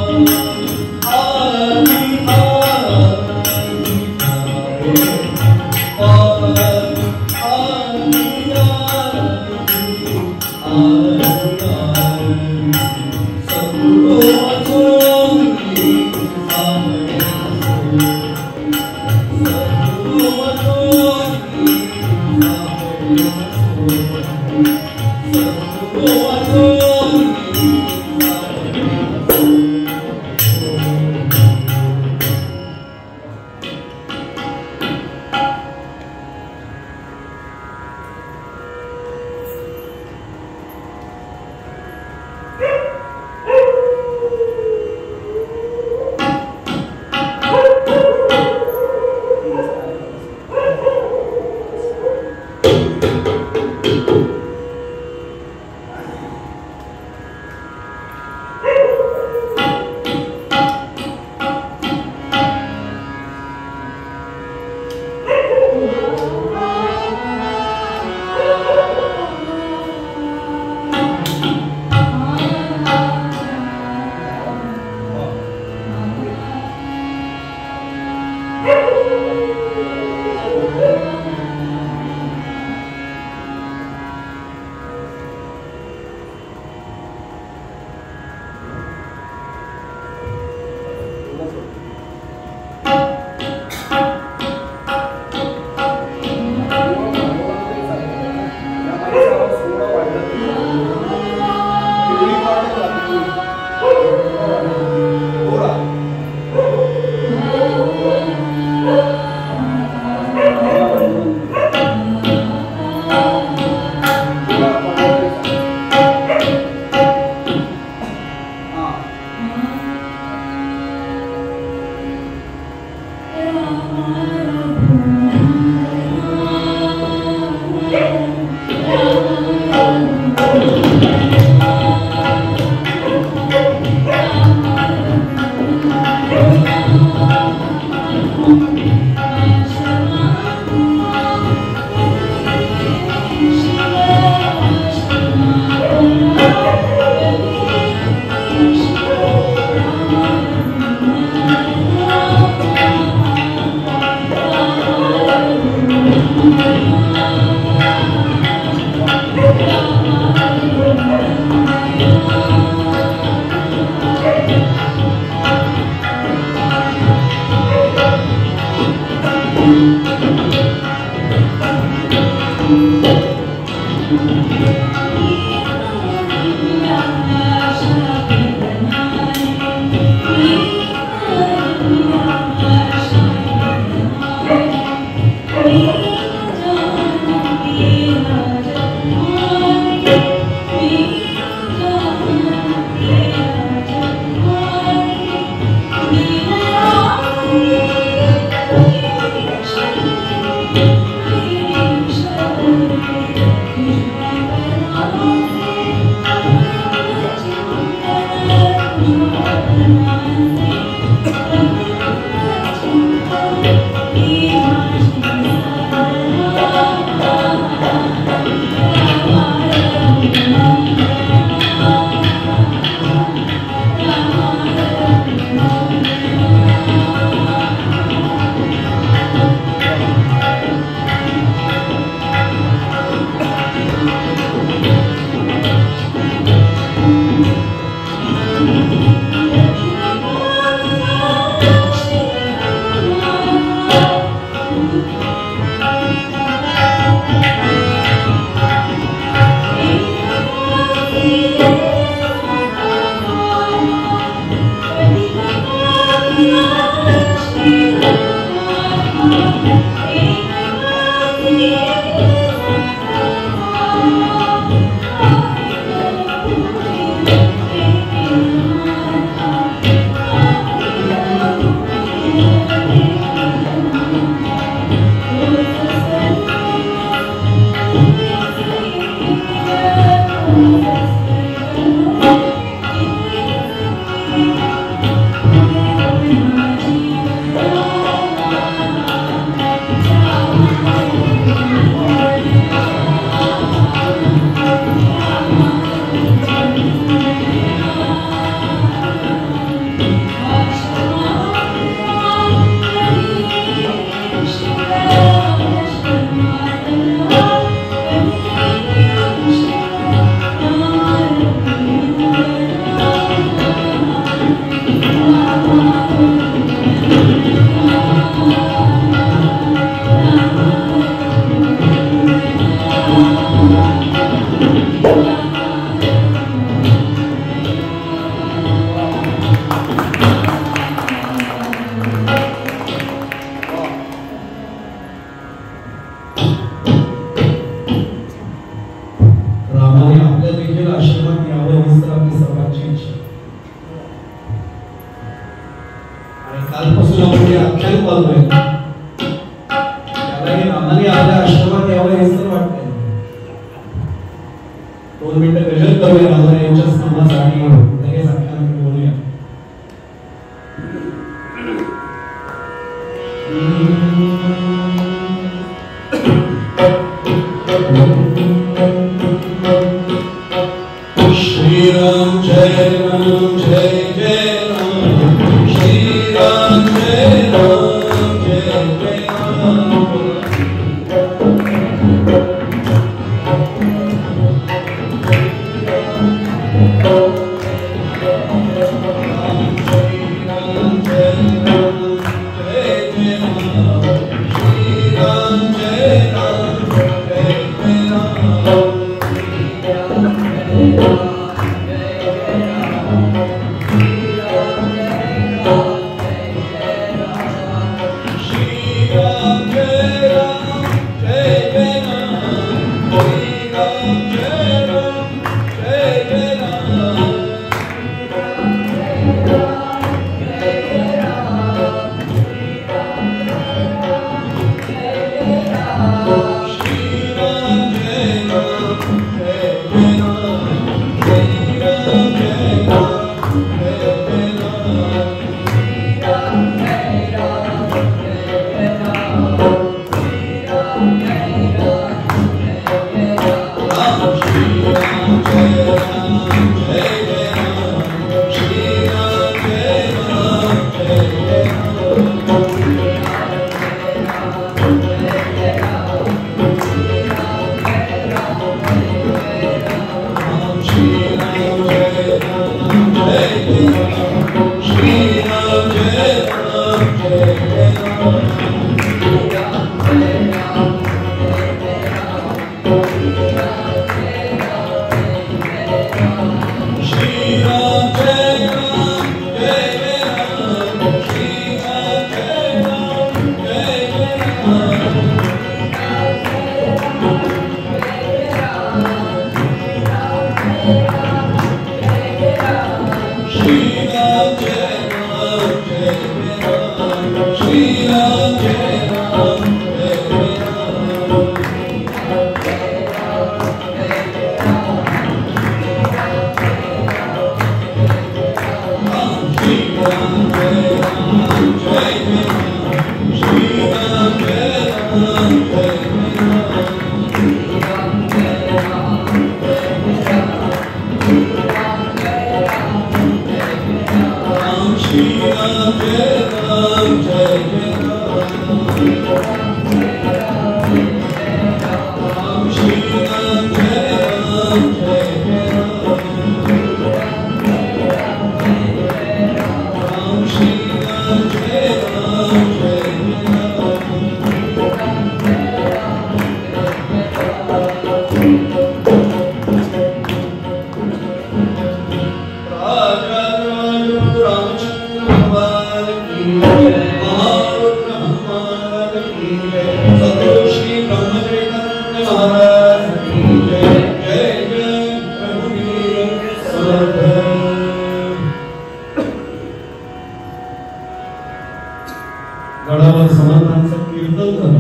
Speaker 1: गडावर समर्थांचं कीर्तन झालं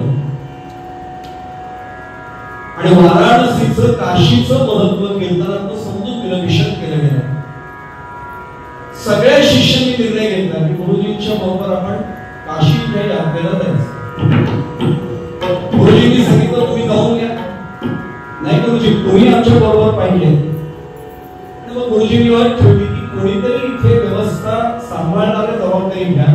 Speaker 1: आणि वाराणसीचं काशीचं महत्व कीर्तनात समजून दिलं, विशद केलं गेलं. सगळ्या शिष्यांनी निर्णय घेतला की गुरुजींच्या बरोबर आपण काशीच्या यात्रेला जायचं. गुरुजींनी सांगितलं तुम्ही जाऊन घ्या. नाही गुरुजी तुम्ही आमच्या बरोबर पाहिजे. मग गुरुजींनी वाट ठेवली की कोणीतरी इथे व्यवस्था सांभाळणारे जबाबदारी घ्या.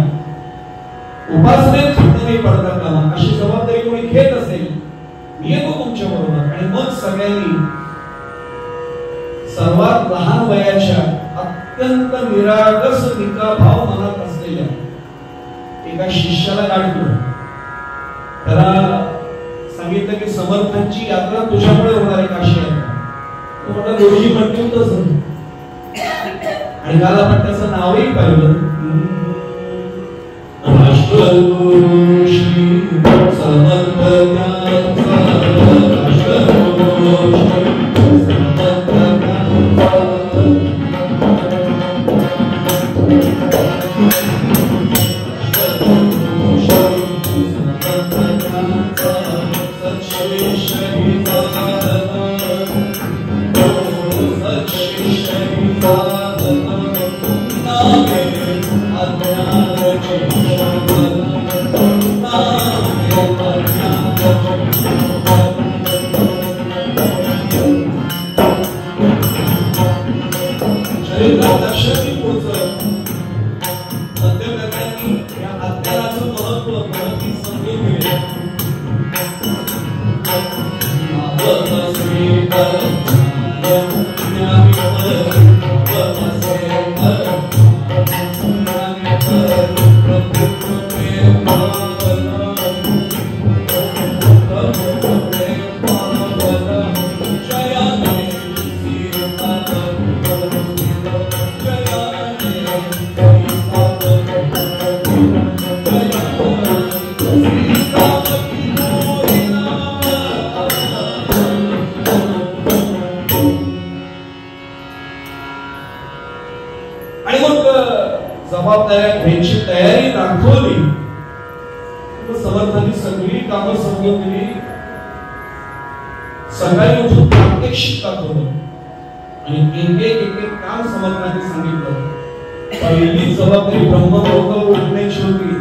Speaker 1: उपासनेत खंड नाही पडता कामा अशी जबाबदारी कोणी घेत असेल मी येतो तुमच्या बरोबर. आणि मग सगळ्यांनी सर्वात लहान वयाच्या अत्यंत निरागस निकाभाव मनात असलेल्या एका शिष्याला गाठलं. त्याला सांगितलं की समर्थांची यात्रा तुझ्यामुळे होणार आहे, काशी यात्रा. तो म्हटलं गुरुजी म्हणतील तसं. आणि काल आपण त्याचं नावही पाहिलं, राष्ट्रगुरु श्री समर्थ जबाबदाऱ्या घ्यायची तयारी दाखवली. समर्थांनी सगळी कामं समजून दिली. सकाळी उठून प्रात्यक्षिक दाखवलं आणि एक एक काम समर्थांनी सांगितलं. पहिली जबाबदारी ब्रह्मलोकावर उठण्याची होती.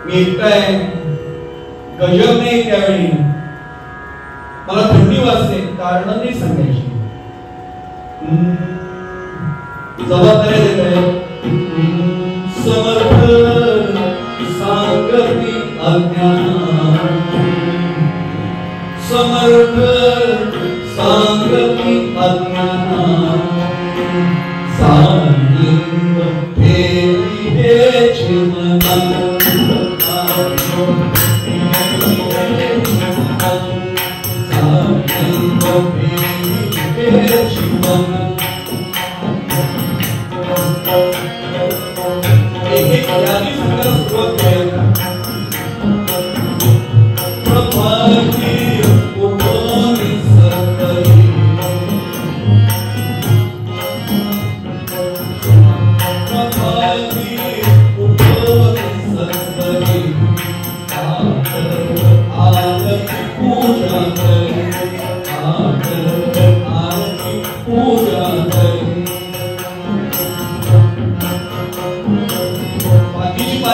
Speaker 1: मी एकटा आहे, गजब नाही त्यावेळी, मला थंडी वाजते, कारण नाही सांगायची. जबाबदारी देत आहे. समर्थ सांगती अज्ञान, समर्थ सांगती अज्ञान, सांगितलं फेरी हे जीवन, सांगितलं फेरी हे जीवन. यादी सांगायला सुरुवात करायला. प्रभाती उपनी सतई, प्रभाती उपनी सतई, आरती पूजा करी, आरती पूजा करी.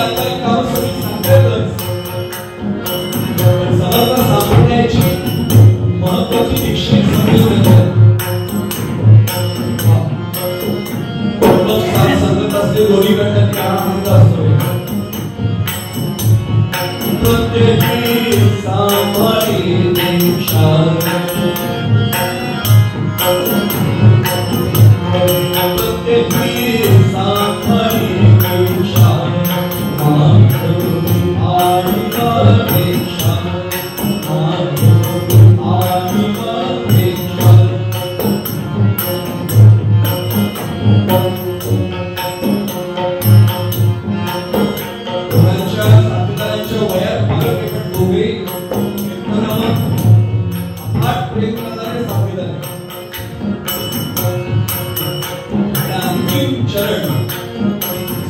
Speaker 1: तात्कालिक काम सगळी सांगतातच, समर्थ सामान्याची महत्वाची दीक्षा समजून घेतात. लोक साथ संगत असते दोन्हीकडनं त्या आनंद असतो. प्रत्येकी सांभाळी दीक्षा, प्रत्येकी सांभाळी दीक्षा,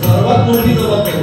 Speaker 1: सर्वात मोठी जबाबदारी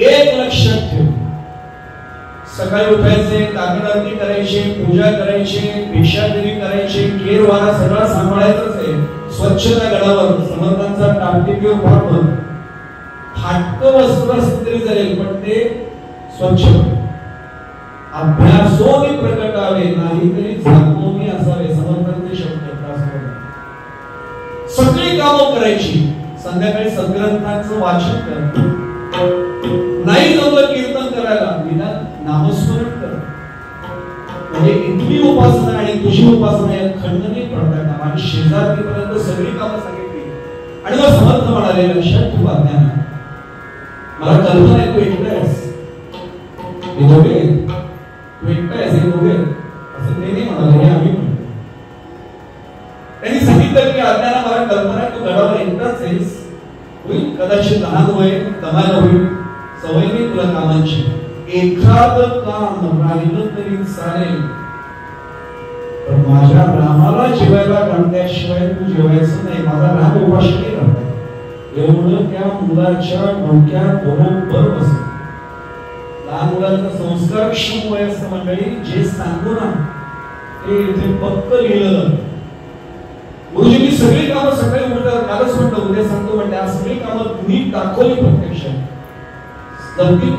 Speaker 1: एक लक्षात ठेव. सकाळी उठायचे, काकडांती करायची, पूजा करायची, भिक्षागिरी करायची, केर वारा सगळं सांभाळायचंच आहे. स्वच्छता गडावर समर्थांचा टापटिपीव वापर, फाटकं वस्त्र असलं तरी चालेल पण ते स्वच्छ. अभ्यासोनी प्रकटावे नाहीतरी झाकोनी असावे, समर्थांचे शब्द. सगळी कामं करायची. संध्याकाळी सद्ग्रंथांचं वाचन कर. नाही जमलं कीर्तन करायला, निदान नामस्मरण कर. म्हणजे इथली उपासना आणि तुझी उपासना या खंडणी पडतात. आणि शेजारीपर्यंत सगळी कामं सांगितली. आणि मग समर्थ म्हणाले, लक्षात ठेव ज्ञान, मला कल्पना आहे तू एकटा आहेस, हे दोघे तू एकटा आहेस, हे दोघे असं ते नाही म्हणाले, हे आम्ही म्हणतो. त्यांनी सांगितलं की अज्ञाना, मला कल्पना आहे तू गडावर एकटाच आहेस, होईल कदाचित लहान होय, दमायला होईल, सवय नाही तुला कामांची, एखाद काम राहिलं तरी चालेल, पण माझ्या रामाला जेवायला घालण्याशिवाय तू जेवायचं नाही. माझा राम उपाशी नाही राहणार. एवढं त्या मुलाच्या डोक्यात बरोबर बसलं. लहान मुलांचा संस्कारक्षम वय असतं मंडळी, जे सांगू ना ते इथे पक्क लिहिलं. गुरुजी मी सगळी कामं सकाळी उठतात, कालच म्हटलं उद्या सांगतो म्हटलं, आज सगळी कामं तुम्ही दाखवली प्रत्यक्षात, जमतील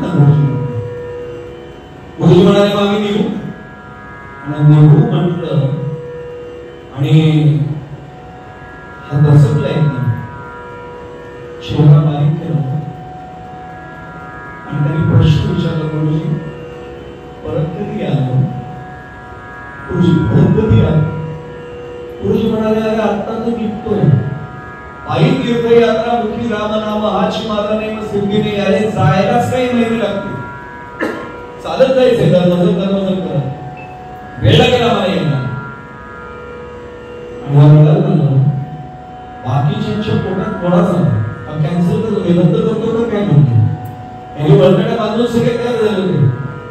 Speaker 1: ना गुरुजी. गुरुजी म्हणाले मग आम्ही निघू. निघू म्हटलं आणि हा दसकला एकदम चेहरा बारीक केला आणि त्यांनी प्रश्न विचारला, गुरुजी परत कधी आलो? गुरुजी परत कधी आलो? गुरुजी म्हणाले, अरे आता तर निघतोय, पायी तीर्थयात्रा मुखी रामनाम हाची माझा नेम सिद्धीने, याने जायलाच काही महिने लागते. चालत जायचंय धर्मजन करत, वेळ लागेला मला येणार. आणि बाकीच्यांच्या पोटात थोडा झाला, कॅन्सर रद्द करतो तर काय म्हणते, यांनी वरकड्या बांधून सगळे तयार झाले होते.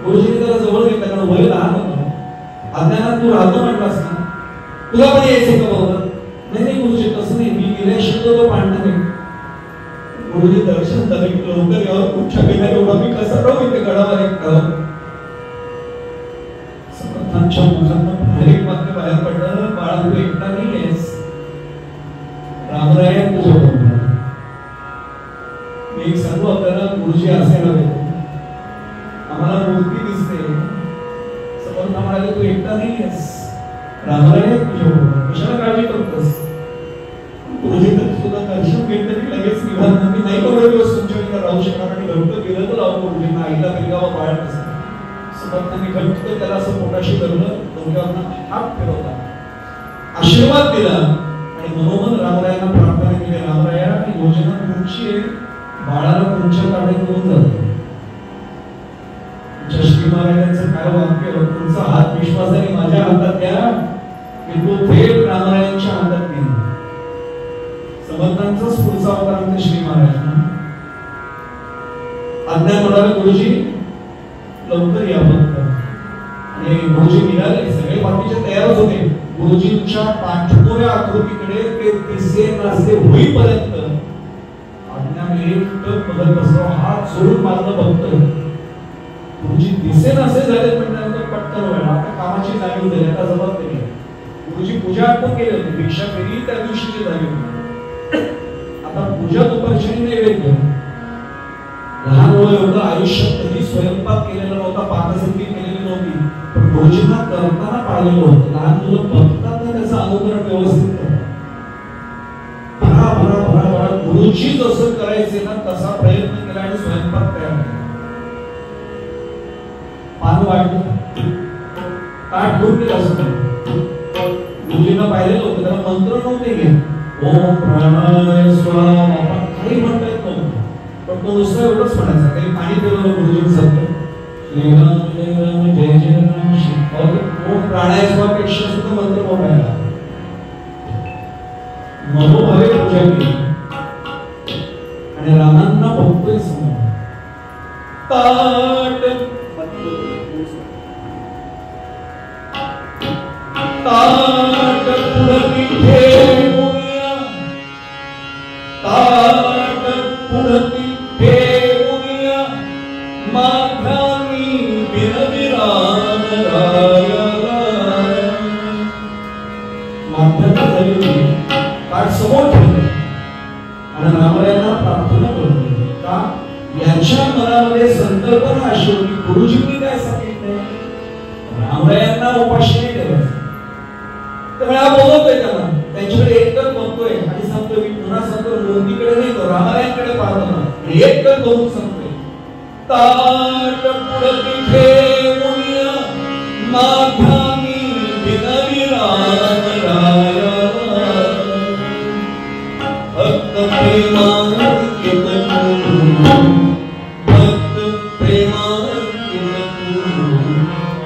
Speaker 1: गुरुजीने त्याला जवळ घेतला, कारण वय लहान होतं. अज्ञानात तू राहतो म्हटलास ना, तुला पण यायचंय का बरोबर? नाही गुरुजी तसं नाही, मी गेल्याशिवाय तो पांढरा नाही. गुरुजी दर्शन झालं की लवकर यावर कुठच्या गेल्या एवढा मी कसा राहू इथे गडावर एकटा. समर्थांच्या मुखातून हरेक वाक्य बाहेर पडलं, बाळा तू एकटा नाही आहेस, रामराय तुझ्या. मी एक सांगू आपल्याला, गुरुजी असायला भेटतो, आम्हाला मूर्ती दिसते, समर्थ म्हणाले तू एकटा नाही आहेस, रामराया कशाला काळजी करतोस, प्रोजेक्ट सुद्धा दर्शन घेतलं की लगेच निघाल मी नाही बरोबर दिवस तुमच्या राहू शकणार आणि घंट गेलं तर लावून गुरुजींना आईला बेलगावा बाळत असत समर्थांनी घंट त्याला असं पोटाशी धरलं, डोक्यावरनं हात फिरवला, आशीर्वाद दिला आणि मनोमन रामरायांना प्रार्थना केली, रामराया योजना तुमची आहे, बाळाला तुमच्या ताब्यात घेऊन जातो. श्री महाराजांचं काय वाक्य, तुमचा हात विश्वासाने माझ्या हातात द्या की तो थेट रामरायांच्या हातात घेईन. समर्थांचाच पुढचा अवतार आमचे श्री महाराज आज्ञा म्हणाले गुरुजी लवकर या फक्त. आणि गुरुजी निघाले, सगळे बाकीचे तयारच होते. गुरुजींच्या पाठपुऱ्या आकृतीकडे ते दिसे नासे होईपर्यंत आज्ञा एक टक बघत बसलो, हात जोडून मागणं बघतोय. गुरुजी दिसे नासे झाले म्हटल्यानंतर पटकन वळला, आता कामाची जाणीव झाली, आता जबाबदारी आहे. गुरुजी पूजा पण केली होती, भिक्षा फेरी त्या दिवशीची झाली होती. आता पूजा दुपारची नैवेद्य. लहान मुलं एवढं आयुष्यात कधी स्वयंपाक केलेला नव्हता, पाकसंगती केलेली नव्हती, पण गुरुजींना करताना पाळलेलं होतं. लहान मुलं बघतात ना त्याचं अनुकरण व्यवस्थित करतात. भरा भरा भरा भरा गुरुजी जसं करायचे ना तसा प्रयत्न केला आणि स्वयंपाक तयार केला. पान वाढलं, ताट घेऊन गेला असं गुरुजींना पाहिलेलं होतं, त्याला मंत्र नव्हते घेत. ओम प्राणाय स्वाहा आपण काही म्हणता येत नव्हतं, पण तो नुसतं एवढंच म्हणायचा. काही पाणी पिलं गुरुजींसारखं श्रीराम जय राम जय जय राम. ओम प्राणाय स्वाहापेक्षा सुद्धा मंत्र बोलायला मनोभावे पूजा केली आणि रामांना बघतोय समोर. ताट ताट पुढती ठेवूया, ताट पुढती ठेवूया, माथ्यानी बिनविराम राया. माथ्यात झाली ताट समोर ठेवलं आणि रामरायांना प्रार्थना करतो. का यांच्या मनामध्ये संकल्पना अशी होती, गुरुजींनी काय सांगितलं, रामरायांना उपाशी नाही ठेवायचं. त्यामुळे हा बोलतोय त्यांना, त्यांच्याकडे एकच बघतोय आणि सांगतोय, मी पुन्हा सांगतो मूर्तीकडे नाही तो रामरायांकडे पाहतो ना, एकच बघून सांगतोय. ताट पुढती ठेवूया, माथ्यानी बिनविराम राया. भक्त प्रेमार्पित भक्त प्रेमार्पित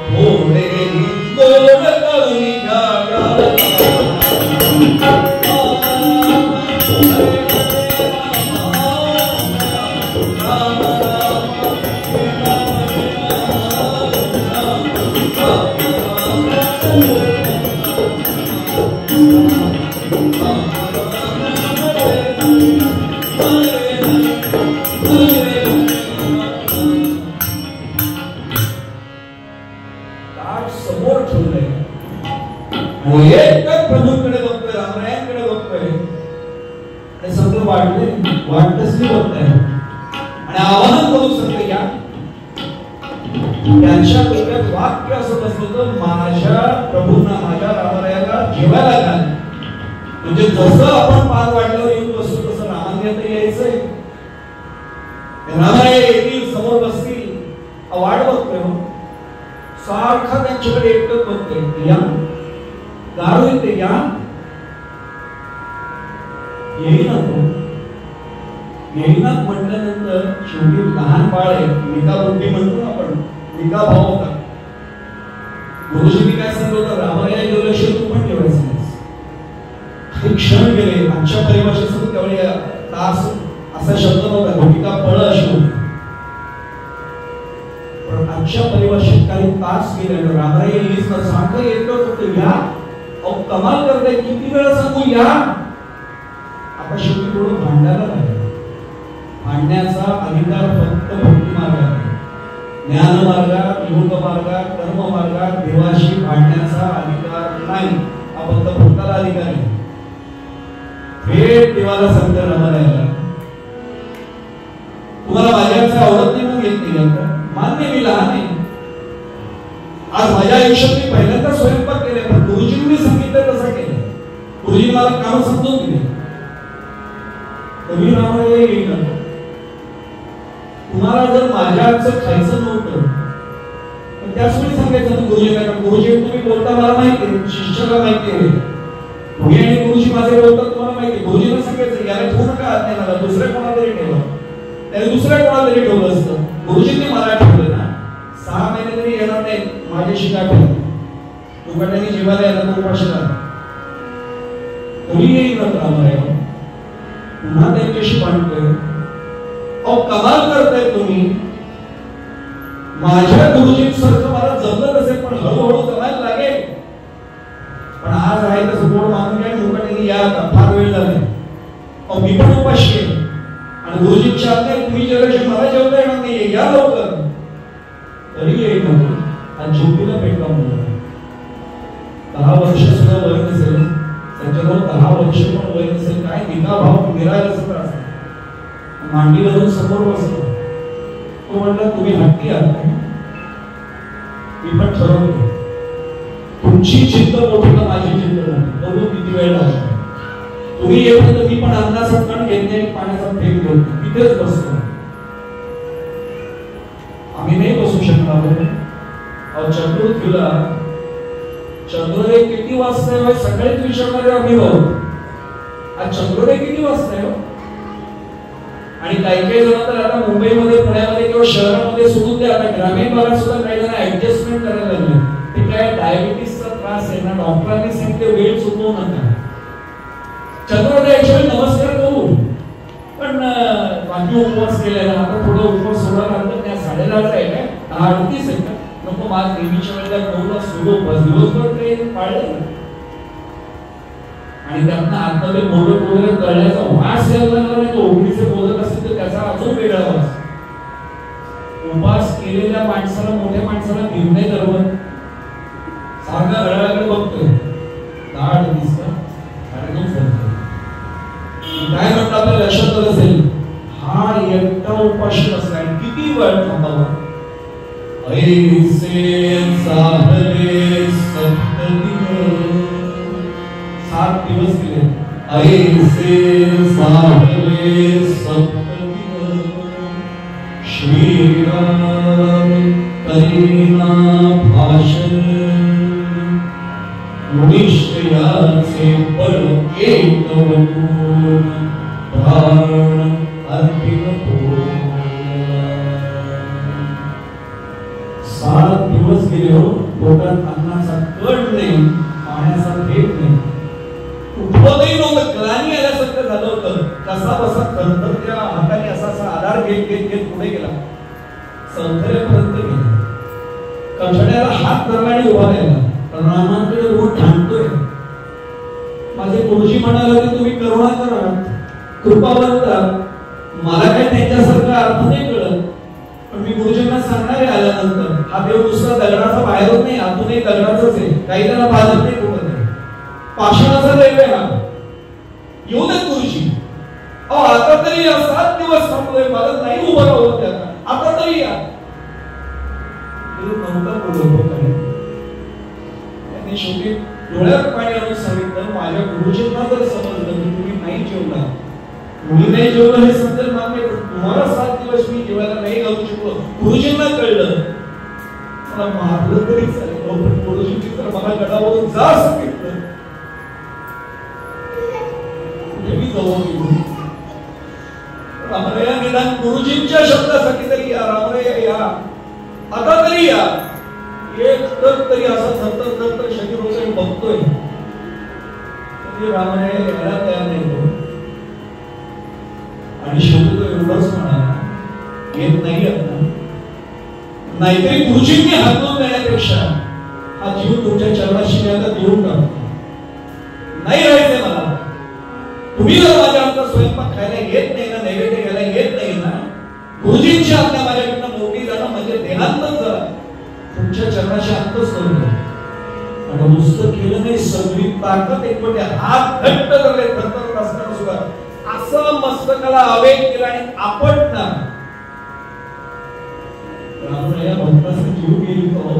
Speaker 1: थोडे गोड करुणी समोर ठेवलंय आणि एकच प्रभूंकडे बघतोय, रामरायांकडे बघतोय आणि सगळं वाढले वाटतच नाही बघताय आणि आवाहन करू शकतो. या त्यांच्या डोक्यात वाक्य असं बसलं होतं, माझ्या प्रभूंना माझ्या रामरायाला जेवायला घाल. म्हणजे जसं आपण पान वाटल्यावर येऊन बसतो तसं रामांनी आता यायचंय. रामराय येतील, समोर बसतील, वाट बघतोय. सारखा त्यांच्याकडे एकटक बघतोय, या गार होईल ते, या येईना तो येईना म्हटल्यानंतर शेवटी लहान बाळ आहे, मिका बुद्धी म्हणतो आपण, मिका भाव होता. गुरुजींनी काय सांगितलं होतं, रामराया जेवल्याशिवाय तू पण जेवायचं नाहीस. हे क्षण गेले. आमच्या परिभाषेत त्यावेळी तास असा शब्द नव्हता, भूमिका पळ अशी होती. पण आमच्या परिभाषेत काही तास गेले, रामराया येईच ना, सारखं एकटक होतं, या अहो कमाल करताय, किती वेळा सांगू या. आता शेवटी थोडं भांडायला लागलं. भांडण्याचा अधिकार फक्त भक्ती मार्गात आहे. ज्ञान मार्गात, योग मार्गात, कर्म मार्गात देवाशी भांडण्याचा अधिकार नाही. हा फक्त भक्ताला अधिकार आहे. थेट देवाला सांगता रामायला, तुम्हाला माझ्याचं आवडत नाही, मग येत नाही. मान्य, मी लहान आहे, आज माझ्या आयुष्यात मी पहिल्यांदा स्वयंपाक केले, पण गुरुजींनी सांगितलं तसं केलं. गुरुजी मला काम समजून दिले. कमी रामाला येईल ना, तुम्हाला जर माझ्या हातचं खायचं नव्हतं पण त्याच वेळी सांगायचं गुरुजींना, गुरुजी तुम्ही बोलता मला माहिती आहे, शिष्याला माहिती आहे, तुम्ही आणि गुरुजी माझे बोलतात तुम्हाला माहिती आहे. गुरुजींना सांगायचं याला ठेवू नका आज्ञानाला, दुसऱ्या कोणाला तरी ठेवा. त्याने दुसऱ्या कोणाला तरी ठेवलं असतं. गुरुजींनी मला ठेवलं ना, 6 महिने तरी येणार नाही माझ्याशी काय ठेवलं. दुकानाने जेवायला यायला तो उपाशी राहणार, तरी येईल ना रामायण. पुन्हा त्यांच्याशी भांडतोय. अहो कमाल करताय तुम्ही. माझ्या गुरुजींसारखं मला जमलं नसेल पण हळूहळू जमायला लागेल. पण आज आहे तसं गोड मानून घ्या. दुकानाने या आता, फार वेळ झाला. अहो मी पण उपाशी आहे आणि गुरुजींच्या आज्ञा तुम्ही जेवल्याशिवाय मला जेवता येणार नाहीये, या लवकर. तरी येईल ना. आणि झोपीला पेटला म्हणून 10 वर्ष सुद्धा वय नसेल त्यांच्याजवळ, 10 वर्ष पण वय नसेल. काय निका भाव निरायला सगळं असं मांडी धरून समोर बसलो. तो म्हणला तुम्ही हट्टी आहात, मी पण ठरवतो तुमची चिंता मोठी का माझी चिंता मोठी, बघू किती वेळ लागतो. तुम्ही येऊन मी पण अन्नाचा कण घेते, पाण्याचा थेंब घेतो, तिथेच बसतो. आम्ही नाही बसू शकणार. चतुर्थीला चंद्रोदय किती वाजता सगळेच विचारणारे आम्ही आहोत. आज चंद्रोदय किती वाजता? आणि काही जण तर आता मुंबईमध्ये, पुण्यामध्ये किंवा शहरामध्ये सोडून द्या, आता ग्रामीण भागात सुद्धा काही जण ऍडजस्टमेंट करायला लागले. ते काय डायबिटीसचा त्रास आहे ना, डॉक्टरांनी सांगितले वेळ चुकवू नका. चंद्रोदयाच्या वेळी नमस्कार करू, पण बाकी उपवास केलेला आता थोडं उपवास सोडा लागतं. त्या 10:30 आहे काय 10:38 आहे का नको, माझ नेहमीच्या वेळेला 9ला सुरू उपवास दिवसभर काही पाळले ना. आणि त्यातनं आतमध्ये मोदक वगैरे तळण्याचा वास यायला लागला नाही. तो उघडीचे मोदक असतील तर त्याचा अजून वेगळा वास. उपास केलेल्या माणसाला, मोठ्या माणसाला निर्णय करवत सारखा घड्याळाकडे बघतोय, दाढ दिसतं आणि काय म्हणतं आपल्या लक्षात आलं असेल, हा एकटा उपाशी बसला आणि किती वेळ थांबावं. ऐसे साधले सप्तदिन, 7 दिवस गेले. ऐसे साधले सप्तदिन, श्रीराम करीना भाषण, निश्चयाचे बळ एकवटून प्राण अर्पित होय. 7 दिवस गेले हो, पोटात अन्नाचा कण नाही, पाण्याचा थेंब नाही. उठवतही नव्हतं, ग्लानी आल्यासारखं झालं होतं. कसा बसा थरथर त्या हाताने असा आधार घेत घेत घेत पुढे गेला, संथऱ्यापर्यंत गेला. कठड्याला हात धरला आणि उभा राहिला. रामांकडे रोज ठाणतोय. माझे गुरुजी म्हणाले की तुम्ही करुणा करा, कृपावंत, मला काय त्यांच्यासारखा अर्थ नाही कळत, पण मी गुरुजींना सांगणार आहे आल्यानंतर, हा देव दुसरा दगडाचा बाहेरच नाही, आतूनही दगडाचाच आहे. काही त्याला बाजत नाही, कुठं नाही, पाषाणाचा दैव आहे हा. येऊ देत गुरुजी. अहो आता तरी या 7 दिवस थांबलोय, मला नाही उभं राहू द्या, आता तरी या. नव्हता बोलत त्यांनी शेवटी डोळ्यात पाणी आणून सांगितलं, माझ्या गुरुजींना जर समजलं की तुम्ही नाही जेवला, मी नाही जेवलं हे समजेल मान्य, पण तुम्हाला 7 दिवस मी जेवायला नाही घालू शकलो, गुरुजींना कळलं, मला मारलं तरी चालेल, पण गुरुजींनी तर मला गडावरून जा सांगितलं. कुठे मी जाऊ रामराया, निदान गुरुजींच्या शब्दासाठी तरी या, रामराया या, आता तरी या. एक तर तरी असं थरथर शरीर वगैरे बघतोय, तरी रामराया यायला तयार नाही. आणि शेवटी तो एवढंच म्हणाला, येत नाही आता, नाहीतरी गुरुजींनी हाकलून देण्यापेक्षा हा जीव तुमच्या चरणाशी मी आता देऊन टाकतो, नाही राहायचंय मला. तुम्ही जर माझ्या आमचा स्वयंपाक खायला येत नाही ना, नैवेद्य घ्यायला येत नाही ना, गुरुजींची आज्ञा माझ्याकडनं मोठी जाणं म्हणजे देहांतच जरा तुमच्या चरणाशी अंतच करतो. आणि नुसतं केलं नाही, सगळी ताकद एकवटे, हात घट्ट धरले थरथरत असताना सुद्धा असं मस्तकाला आवेग केला आणि आपटणार. रामराया भक्ताचा जीव गेली तो,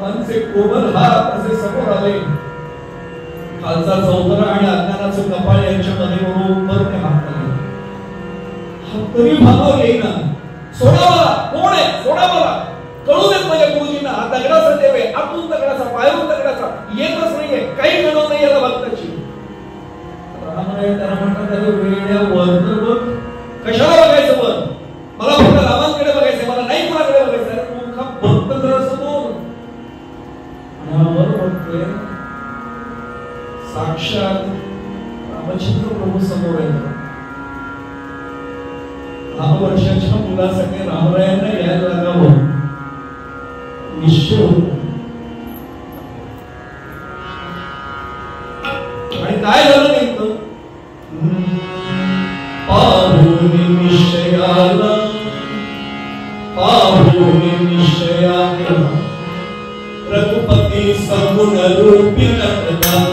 Speaker 1: बाबांचे कोमल हात असे समोर आले. खालचा चौतरा आणि अज्ञानाचं कपाळ यांच्यामध्ये बरोबर ते हात आले. तरी भागावर येईना. सोडा मला, कोण आहे? सोडा मला, कळू देत माझ्या गुरुजींना. हा दगडाचा देव आहे, आतून दगडाचा, बाहेरून दगडाचा, येतच नाहीये, काही गणव नाही याला भक्ताची. रामराय त्याला म्हणतात, अरे वेड्या वर तर बघ. कशाला बघायचं वर? मला फक्त रामांकडे बघायचंय, मला नाही कोणाकडे बघायचं. तू का भक्त तर असं बोल. आणि वर बघतोय साक्षात रामचंद्र प्रभू समोर आहे. 10 वर्षाच्या मुलासाठी रामरायांना यायला लागावं निश्चय होतो. आणि काय झालं नेमकं? पाहुणे निश्चयाला, पाहुणे निश्चयाला रघुपती सगुण रूपी नटला.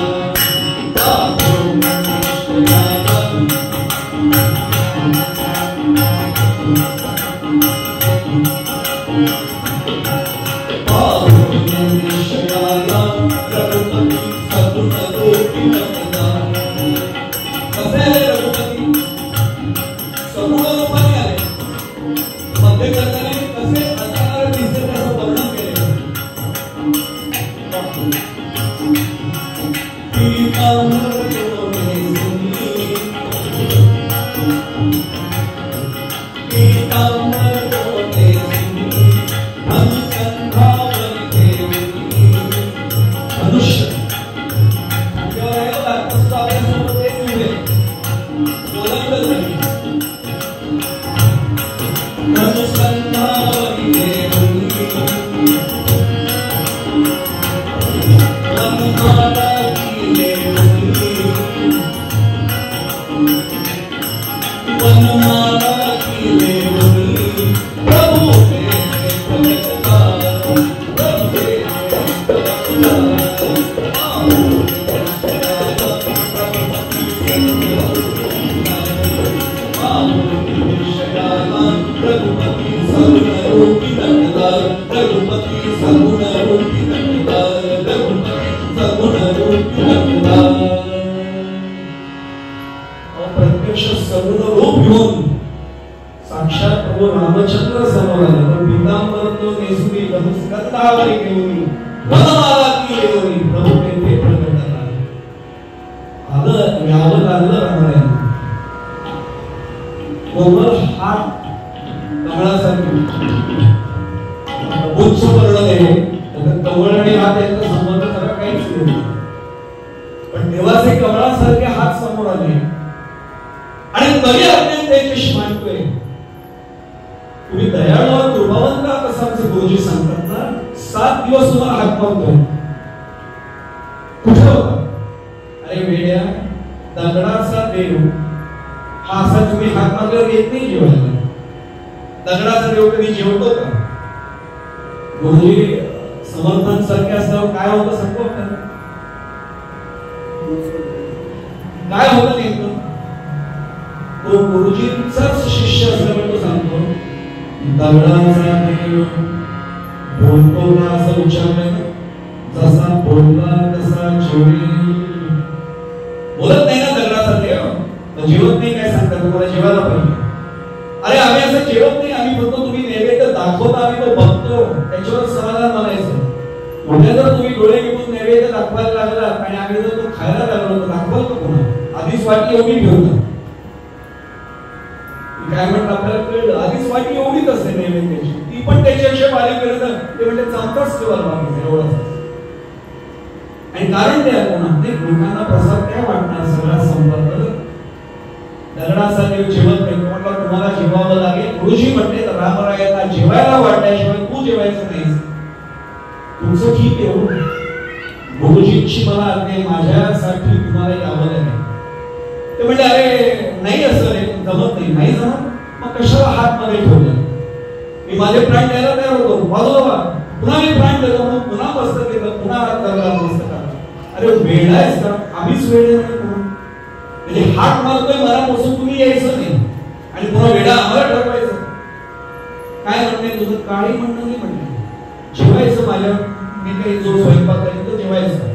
Speaker 1: मी काही जो स्वयंपाक करेन तो जेवायचा.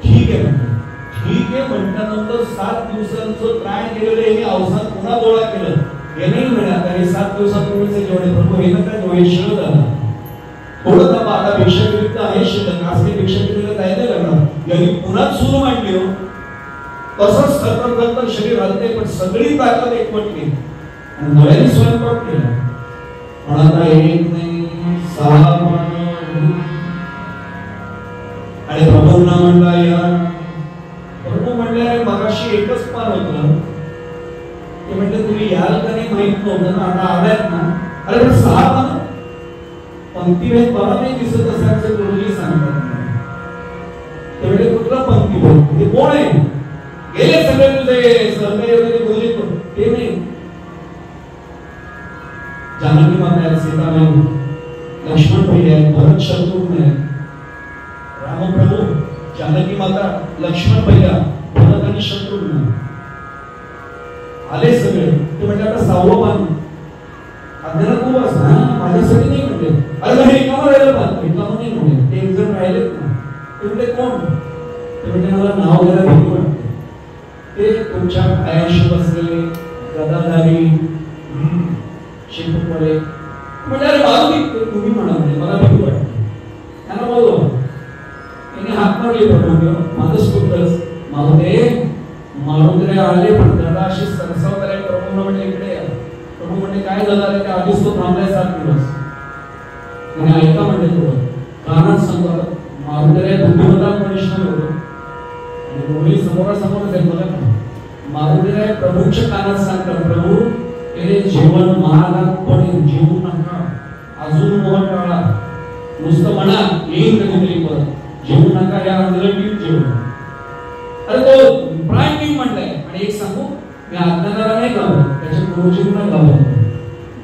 Speaker 1: ठीक आहे म्हणतो. ठीक आहे म्हटल्यानंतर 7 दिवसांचं त्राण केलेलं हे अवसान पुन्हा गोळा केलं. हे नाही म्हणत आणि 7 दिवसापूर्वीचे जेवढे प्रभू हे नका जेवढे शिळ झाला थोडं थांबा, आता भिक्षा विरुद्ध आहे शिल्लक, आज काही भिक्षा विरुद्ध जायला लागणार. यांनी पुन्हा सूर मांडली हो. तसंच करता शरीर हलते पण सगळी ताकद एकवटली आणि डोळ्याने स्वयंपाक केला. पण आता एक नाही 6 पानं आणि प्रभूंना म्हणला या. प्रभू म्हणले मगाशी एकच पान होतं. ते म्हणते तुम्ही याल का नाही माहित नव्हतं ना, आता आलात ना. अरे पण 6 पानं पंक्तीभेद मला नाही दिसत असल्याचं गुरुजी सांगतात. ते म्हणजे कुठला पंक्तीभेद, ते कोण आहे? गेले सगळे तुझे सहकारी होते गुरुजी ते नाही. जानकी माता आहेत, सीताबाई, लक्ष्मण पहिले आहेत, भरत शत्रुघ्न आहेत, रामप्रभू, जानकी माता, लक्ष्मण पहिला, भरत आणि शत्रुघ्न आले सगळे. ते म्हणजे आता 6वं पान आपल्याला खूप असं माझ्यासाठी नाही म्हणते. अरे हे रिकामं राहिलं पान, रिकामं नाही म्हणते. ते एक जण राहिलेत ना, ते म्हणते कोण? ते म्हणजे मला नाव घ्यायला भीती वाटते. ते तुमच्या पायाशी बसलेले गदाधारी शिल्पकडे म्हणजे अरे बाजू तुम्ही म्हणा म्हणजे मला भीती वाटते. त्यांना बोलवा. त्याने हात मारले प्रभू माझंच पुत्रच मारुद्रे आले पण त्याला अशी सरसावत आले. प्रभूंना म्हणजे इकडे या. प्रभू म्हणजे काय झालं रे, आधीच तो थांबलाय 7 दिवस. आणि ऐका म्हणजे थोडं कानात सांगतो मारुद्रे बुद्धिमत्ता परिश्रम होतो आणि दोन्ही समोरासमोरच आहेत बघा. मारुद्रे प्रभूच्या कानात सांगतात प्रभू हे जीवन महागात पडेल, जीवू नका, अजून मोह टाळा, नुसतं म्हणा येईल कधीतरी परत, जीवू नका या अंधळटीत जीवन. अरे तो प्राण मी म्हटलंय. आणि एक सांगू मी आज्ञाकाराला नाही गावलं, त्याच्या गुरुजींना गावलं.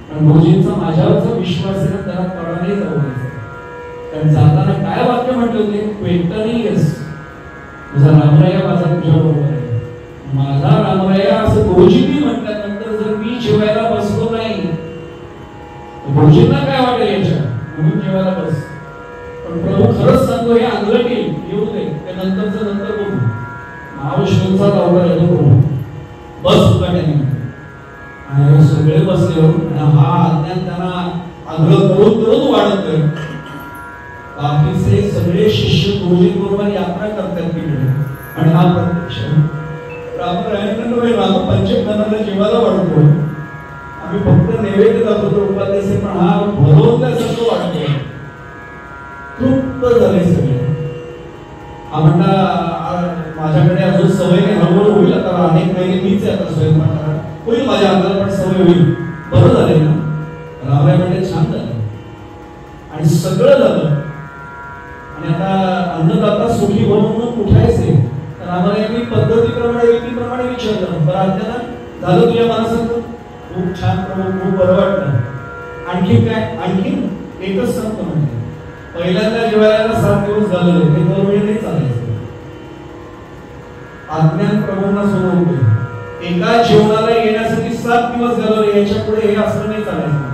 Speaker 1: पण गुरुजींचा माझ्यावरचा विश्वास आहे ना, त्याला कळा नाही जाऊ द्यायचा. कारण जाताना काय वाक्य म्हटलं होते, तू एकटा नाही आहेस, तुझा रामराया माझा तुझ्या बरोबर आहे. माझा रामराया असं गुरुजींनी म्हटल्यानंतर जर मी जेवायला बसलो नाही गुरुजींना काय वाटेल याच्या, म्हणून जेवायला बस. पण प्रभू खरंच सांगतो हे अंगलटी येऊ दे, ते नंतरचं नंतर बघू. महाविष्णूंचा दौरा येतो बस उकाट्याने आणि सगळे बसले आणि हा अज्ञान त्यांना आग्रह करून करून वाढतोय. बाकीचे सगळे शिष्य गुरुजी बरोबर यात्रा करतात तिकडे आणि हा प्रत्यक्ष राम पंचकनाला जेवायला वाढतो. आम्ही फक्त नैवेद्य दाखवतो उपाध्याय, पण हा भरवल्यासारखं वाटतोय. तृप्त झाले सगळे. हा म्हणता माझ्याकडे अजून सवय नाही, हळूहळू होईल. आता अनेक महिने मीच आहे आता स्वयंपाकाला, होईल माझ्या अंगाला पण सवय होईल. बरं झाले ना रामराय म्हणजे छान झालं आणि सगळं झालं. आणि आता अन्नदाता सुखी म्हणून उठायचे. रामरायांनी पद्धतीप्रमाणे रीतीप्रमाणे विचारलं, बरं आज्ञा झालं तुझ्या मनासारखं? खूप छान प्रभू, खूप बरं वाटलं. आणखी काय? आणखी एकच सांगतो म्हणजे पहिल्यांदा जेवायला 7 दिवस झालेले, ते दरवेळी नाही चालायचं. अज्ञान प्रभूंना सोडवते. एका जेवणाला येण्यासाठी 7 दिवस घालवले, याच्या पुढे हे असं नाही चालायचं.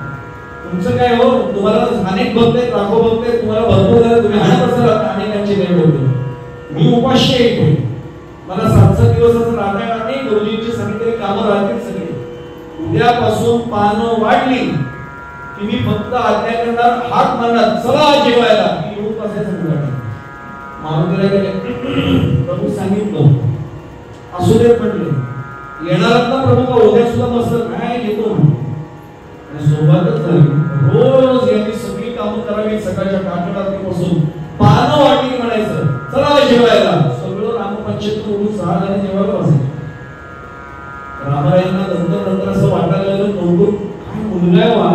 Speaker 1: तुमचं काय हो, तुम्हाला अनेक भक्त आहेत, लाखो भक्त आहेत, तुम्हाला भरपूर झाले, तुम्ही हाणत असाल अनेकांची नैवेद्य होते. मी उपाशी आहे, मला 7 दिवसाचं राहता नाही. गुरुजींची सगळी कामं राहतील सगळी. उद्यापासून पानं वाढली की मी फक्त आज्ञा करणार, हात मारणार, चला जेवायला. की येऊन बसायचं मुलाने मारुतीला गेले. प्रभू सांगितलं असू देत म्हटले, येणार ना प्रभू का उद्या सुद्धा बसलं काय येतो आणि सुरुवातच झाली. रोज यांनी सगळी कामं करावी. सकाळच्या काकडापासून पानं वाटली म्हणायचं, चला जेवायला. सगळं रामपंचायत उडून 6 जण जेवायला बसायचे. रामरायांना नंतर असं वाटायला लागलं, नोंदून काय मुलगा आहे वा.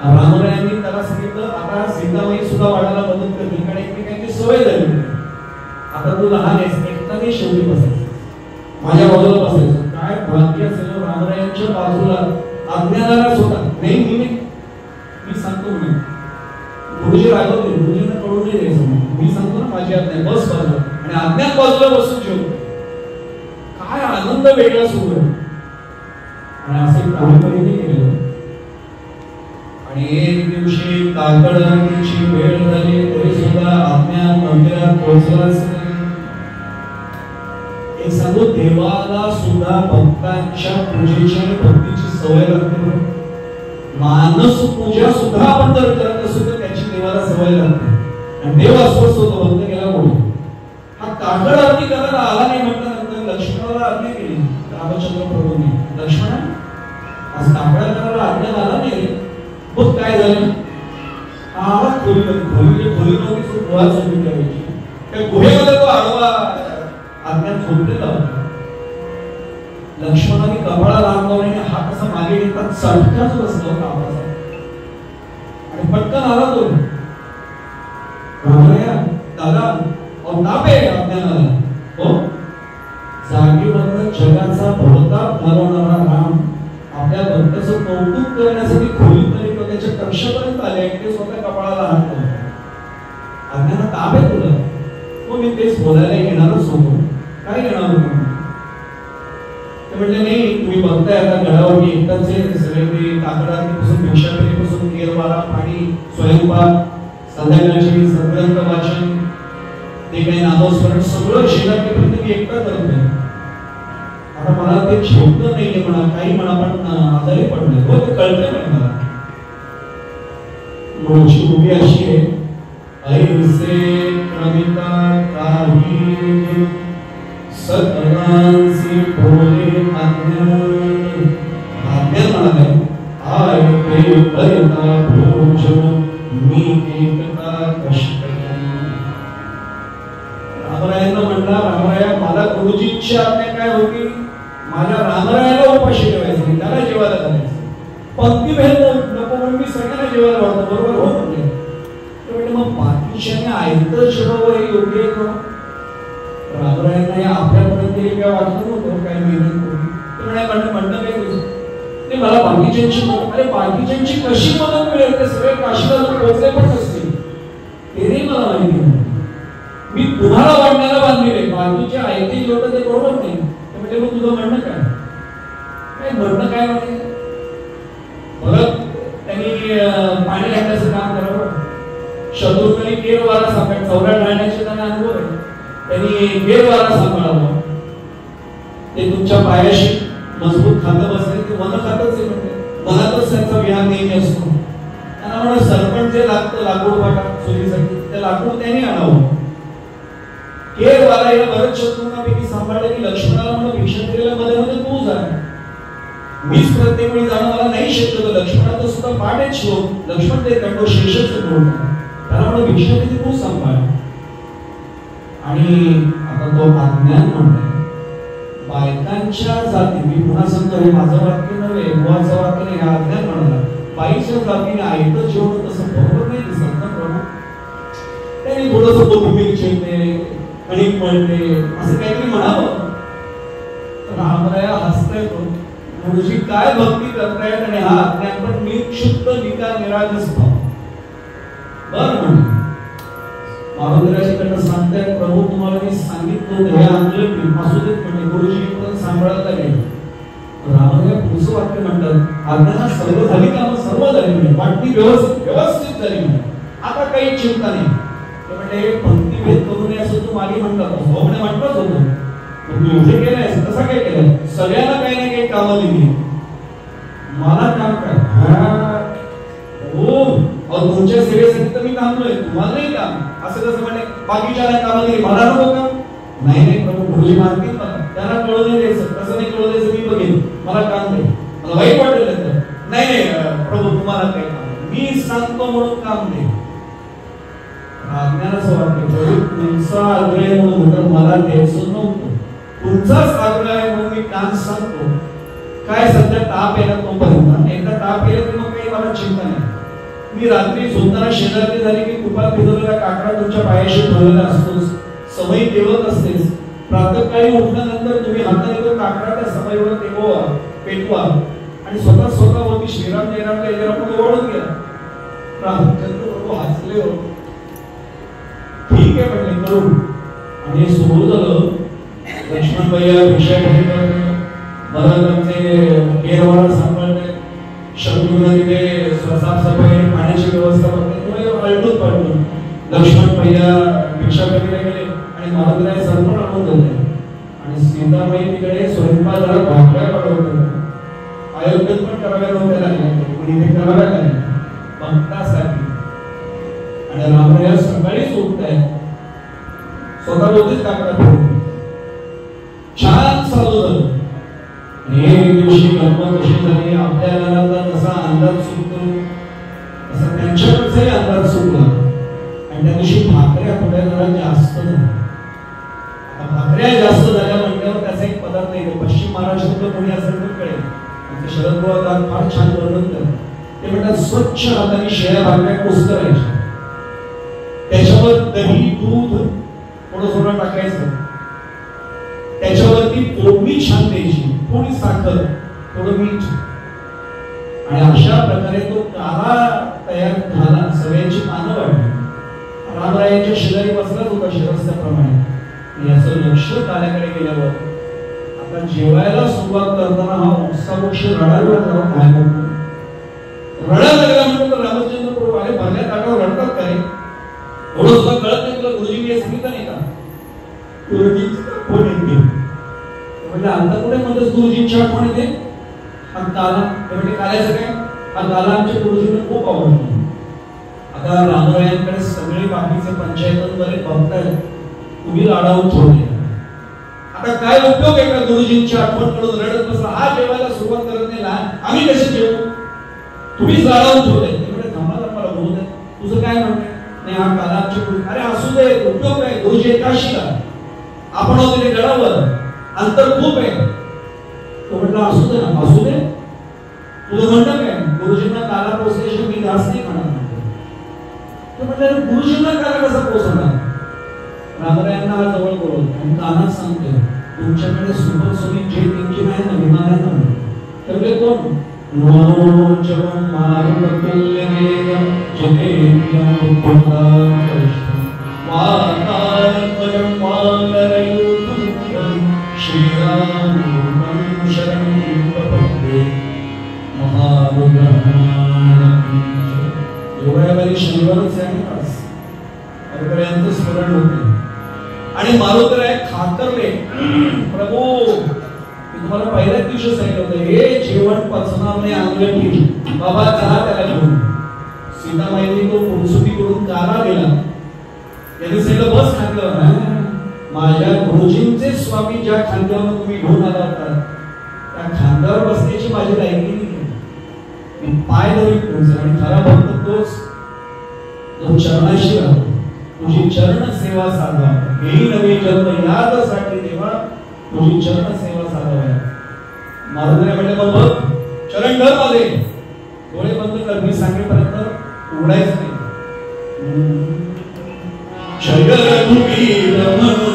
Speaker 1: रामरायांनी त्याला सांगितलं आता सीताबाई सुद्धा वाढायला मदत करते, कारण एकमेकांची सवय झाली. आता तू लहान आहेस, एकटा नाही शेवटी बसायचं, माझ्या बाजूला बसायचं. काय भाग्य असेल रामरायांच्या बाजूला अज्ञानालाच होता. नाही मी सांगतो म्हणून गुरुजी रागवते, गुरुजींना कळून नाही द्यायचं. मी सांगतो ना माझी आज्ञा बस बाजूला आणि अज्ञान बाजूला बसून जेवतो. काय आनंद वेगळा सुरू आहे. आणि असे काहीतरी केलं आणि एक दिवशी काकडची वेळ झाली तरी सुद्धा आज्ञा मंदिरात पोहोचलाच नाही. एक सांगू, देवाला सुद्धा भक्तांच्या पूजेची आणि भक्तीची सवय लागते. मानस पूजा सुद्धा आपण जर करत असू तर त्याची देवाला सवय लागते. आणि देव अस्वस्थ होतो भक्त गेला पुढे. हा काकड आरती करायला आला नाही म्हटल्यानंतर लक्ष्मणाला आज्ञा केली रामचंद्र प्रभूंनी. लक्ष्मण, आज काकडा करायला आज्ञा आला नाही. मग काय झालं? आला खोलीमध्ये गुहा चोरून ठेवायची. त्या गुहेमध्ये तो आडवा आज्ञा झोपलेला होता. लक्ष्मणाने कपाळाला हात लावला आणि हात असा मागे घेतात चटकाच बसला होता आवाजाचा. आणि पटकन आला तो. दादा तापे आज्ञाला हो. जागेवरनं जगाचा भवताप घालवणारा राम आपल्या भक्ताचं कौतुक करण्यासाठी खोलीत त्याच्या कक्षापर्यंत आले आणि ते स्वतः कपाळाला हात लावले. आज्ञाला ताप आहे तुला? हो, मी तेच बोलायला येणारच होतो. काय येणार होतो? ते म्हटले नाही, तुम्ही बघताय आता गडावरती एकटाच आहे. सगळे ते काकडापासून भिक्षापेटीपासून केरवाला, पाणी, स्वयंपाक, संध्याकाळची सत्ग्रंथ वाचन, ते काही नामस्मरण सगळं शेजारपर्यंत मी एकटा करतोय. आता मला ते झेपलं नाहीये म्हणा, काही म्हणा, पण आजारी पडले. हो, ते कळतंय नाही मला. मुळची उभी अशी आहे, ऐसे क्रमिता काही सकलांसी भोले आज्ञा. आज्ञा म्हणाले आय पे करिता भोज मी एकता कष्ट. रामरायांना म्हणला, रामराया मला गुरुजींची आज्ञा काय होती? माझ्या रामरायाला उपाशी ठेवायचं नाही, त्याला जेवायला घालायचं. पंक्ती भेद नको म्हणून मी सगळ्यांना जेवायला वाटतो. बरोबर हो म्हणजे मग बाकीच्या आयतं जेवावं हे योग्य आहे का? रामरायांना आपल्यापर्यंत काय वाटलं नव्हतं, काय मेहनत करून. ते म्हणणं काय तुझं? ते मला बाकीच्यांची मदत, अरे बाकीच्यांची कशी मदत मिळेल? ते सगळे काशीला पोहोचले पण नसतील, तेही मला माहिती नाही. मी तुम्हाला वाढण्याला बांधलेले, बाकीचे आयते लोक ते बरोबर नाही. म्हणजे मग तुझं म्हणणं काय? म्हणणं काय म्हणजे परत त्यांनी पाणी घालण्याचं काम करावं. शत्रुघ्नाने केरवाला सांभाळ, चौऱ्यात राहण्याचे त्यांना अनुभव आहे. त्यांनी केरवाला सांभाळावं. ते तुमच्या पायाशी मजबूत खातं बसले ते मन खातच आहे. म्हणजे मनातच त्यांचा विहार नेहमी असतो. त्यांना म्हणा सरपण जे लागतं लाकूड पाटा चुलीसाठी, ते लाकूड त्यांनी आणावं. केरवाला या बरेच शत्रूंपैकी सांभाळले की लक्ष्मणाला म्हणून भिक्षा केलेल्या मध्ये तू जा. मीच प्रत्येक वेळी जाणं मला नाही शक्य होतं. लक्ष्मणाचं सुद्धा पाठच शिव. लक्ष्मण ते कंडो शेषच करून त्याला म्हणून भिक्षा किती तू सांभाळ. आणि आता तो अज्ञान म्हणतोय बायकांच्या जाती. मी पुन्हा सांगतो, हे माझं वाक्य नव्हे, मुळाचं वाक्य नाही. हा अज्ञान म्हणाला बाईच्या जातीने आयतं जेवण तसं बरोबर नाही दिसत ना प्रभू. त्यांनी थोडंसं कोथिंबीर चिरते, कणिक मळते, असं काहीतरी म्हणावं. रामराया हसताय तो. गुरुजी काय भक्ती करतायत आणि हा अज्ञान पण निक्षुप्त निका निरागस भाव. बरं म्हणजे महाराजांकडनं सांगतायत प्रभू तुम्हाला मी सांगितलं हे आणलं असू देत म्हणजे गुरुजी पण सांभाळायला गेले. रामराया पुढचं वाक्य म्हणतात आज्ञा सर्व झाली कामं सर्व झाली म्हणजे वाटणी व्यवस्थित झाली म्हणजे आता काही चिंता नाही. म्हणजे पंक्ती भेद करू नये असं तू मागे म्हणतात. हो म्हणे म्हटलंच होतं. तुम्ही उभे केलंय कसं काय केलं? सगळ्यांना काही ना काही कामं दिली, मला काम काय? हो तुमच्या सेवेसाठी तर मी थांबलोय, तुम्हाला नाही काम. असं कसं म्हणे बाकीच्या कामं दिली मला नको काम? नाही नाही प्रभू गुरुजी मानतील मला, त्यांना कळू नाही द्यायचं. कसं नाही कळू द्यायचं? मी बघेन, मला काम दे. मला वाईट वाटेल तर नाही नाही प्रभू तुम्हाला काय काम, मी सांगतो म्हणून काम दे. अज्ञानाचं वाक्य तुमचा आग्रह म्हणून मला द्यायचं नव्हतं, तुमचाच आग्रह आहे म्हणून मी काम सांगतो. काय सध्या ताप येणार तोपर्यंत, एकदा ताप येईल की मग काही मला चिंता नाही. मी रात्री झोपताना शेजारती झाली की तुपात भिजवलेला काकडा तुमच्या पायाशी ठेवलेला असतोच, सवयी ठेवत असतेच. प्रातःकाळी उठल्यानंतर तुम्ही हाताने तो काकडा त्या सवयीवर टेकवा, पेटवा आणि स्वतःवरती श्रीराम जयराम जयराम ओढून घ्या. रामचंद्र प्रभू हसले हो. ठीक आहे म्हटले करू. आणि सुरू झालं. लक्ष्मण भैया भिक्षा भरत आमचे केरवाला सांभाळते. शत्रुघ्न तिथे साफसफाई पाण्याची व्यवस्था पळटून पळटून लक्ष्मण पहिल्या भिक्षा करीला गेले आणि मारुतीला सर्व आणून दिले आणि सीताबाई तिकडे स्वयंपाकाला भाकऱ्या पडवत अयोध्येत पण कराव्या नव्हत्या लागल्या पण इथे कराव्या लागल्या भक्तासाठी. आणि रामराया सकाळीच उठतायत स्वतःभोवतीच काकडा छान चालू झालं. आणि एक दिवशी गंमत कशी झाली आपल्याला कसा अंदाज सुटतो तसा त्यांच्याकडचाही अंदाज सुटला आणि त्या दिवशी भाकऱ्या थोड्या जरा जास्त झाल्या. आता भाकऱ्या जास्त झाल्या म्हटल्यावर त्याचा एक पदार्थ येतो पश्चिम महाराष्ट्रात कोणी असेल तर कळेल. शरद पवार फार छान वर्णन करतात. ते म्हणतात स्वच्छ हाताने शेळ्या भाकऱ्या कुस्करायच्या त्याच्यावर दही दूध थोडं थोडं टाकायचं त्याच्यावरती फोडणी छान द्यायची थोडी साखर थोडं मीठ आणि अशा प्रकारे तो काला तयार झाला. सगळ्यांची पानं वाढली. रामरायांच्या शेजारी बसलाच होता शिरस्त्याप्रमाणे. याचं लक्ष काल्याकडे गेल्यावर आता जेवायला सुरुवात करताना हा उत्साहपक्षी रडायला लागला. काय म्हणतो रडायला लागला म्हणतो रामचंद्र प्रभू अरे भरल्या ताटावर रडतात काय एवढं सुद्धा कळत नाही तुला गुरुजींनी हे सांगितलं नाही का. गुरुजींची आठवण येते म्हणजे आता कुठे म्हणतोस गुरुजींची आठवण येते. हा काला म्हणजे काल्याचं काय हा काला आमच्या गुरुजींना खूप आवडतो. आता रामरायांकडे सगळे बाकीचे पंचायतमध्ये बघतायत तुम्ही लाडावून ठेवले. आता काय उपयोग आहे का गुरुजींची आठवण करून रडत बसला. हा जेवायला सुरुवात करत नाही लहान आम्ही कसे जेवू तुम्हीच लाडावून ठेवले. थांबा मला बोलू दे तुझं काय म्हणणं नाही. हा काला आमच्या गुरु अरे असू दे उपयोग काय गुरुजी काशीला आपण होते गडावर अंतर खूप आहे. तो म्हटलं असू दे ना असू दे तुझं म्हणणं काय गुरुजींना काला पोचल्याशिवाय मी घास नाही खाणार. तो म्हटलं गुरुजींना काला कसा पोचवणार. रामरायांना हा जवळ बोलवतो आणि कानात सांगतोय तुमच्याकडे सुपरसोनिक जेट इंजिन आहे ना विमानानं तर ते कोण रोजवं मारुतुल्यवेगं जितेन्द्रियं पुनराकृष्टं वातात्मजं वानरयूथं श्रीरामं शरणं प्रपद्ये महारुद्रः. योगायावाली शनिवारच आहे आज अर्पर्यंत स्मरण होते आणि मारुतराय खातरले प्रभू तुम्हाला पहिल्याच दिवशी सांगितलं होतं हे जेवण पचनार नाही आणलं की बाबा चहा त्याला घेऊन. सीतामाईने तो फुलसुटी करून काला दिला. त्यांनी सांगितलं बस खाल्लं माझ्या गुरुजींचे स्वामी ज्या खांद्यावर तुम्ही घेऊन आला होता त्या खांद्यावर बसण्याची माझी लायकी नाही. मी पाय धरून पोहोचलो आणि खरा भक्त तोच जो चरणाशी राहतो तुझी चरण सेवा साधा हेही नवे जन्म यादसाठी देवा तुझी चरण सेवा साधाव्या. मारुतीने म्हटलं मग बघ चरण धर माझे डोळे बंद कर मी सांगेपर्यंत उघडायचं नाही. जय रघुवीर म्हणून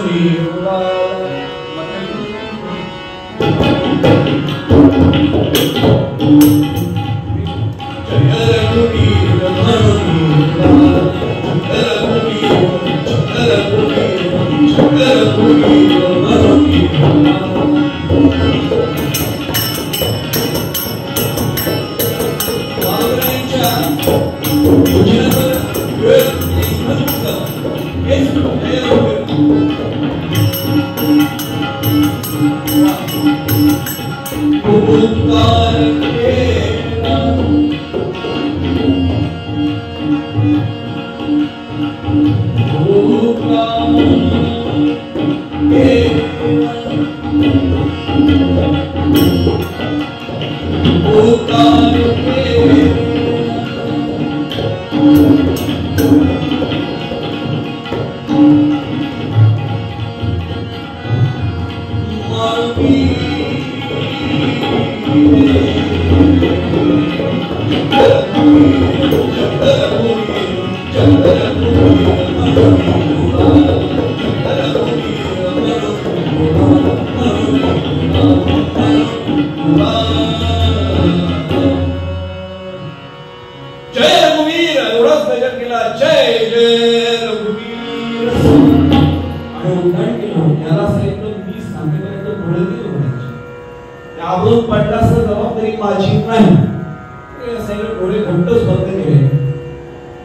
Speaker 1: घट्टच बंद केले.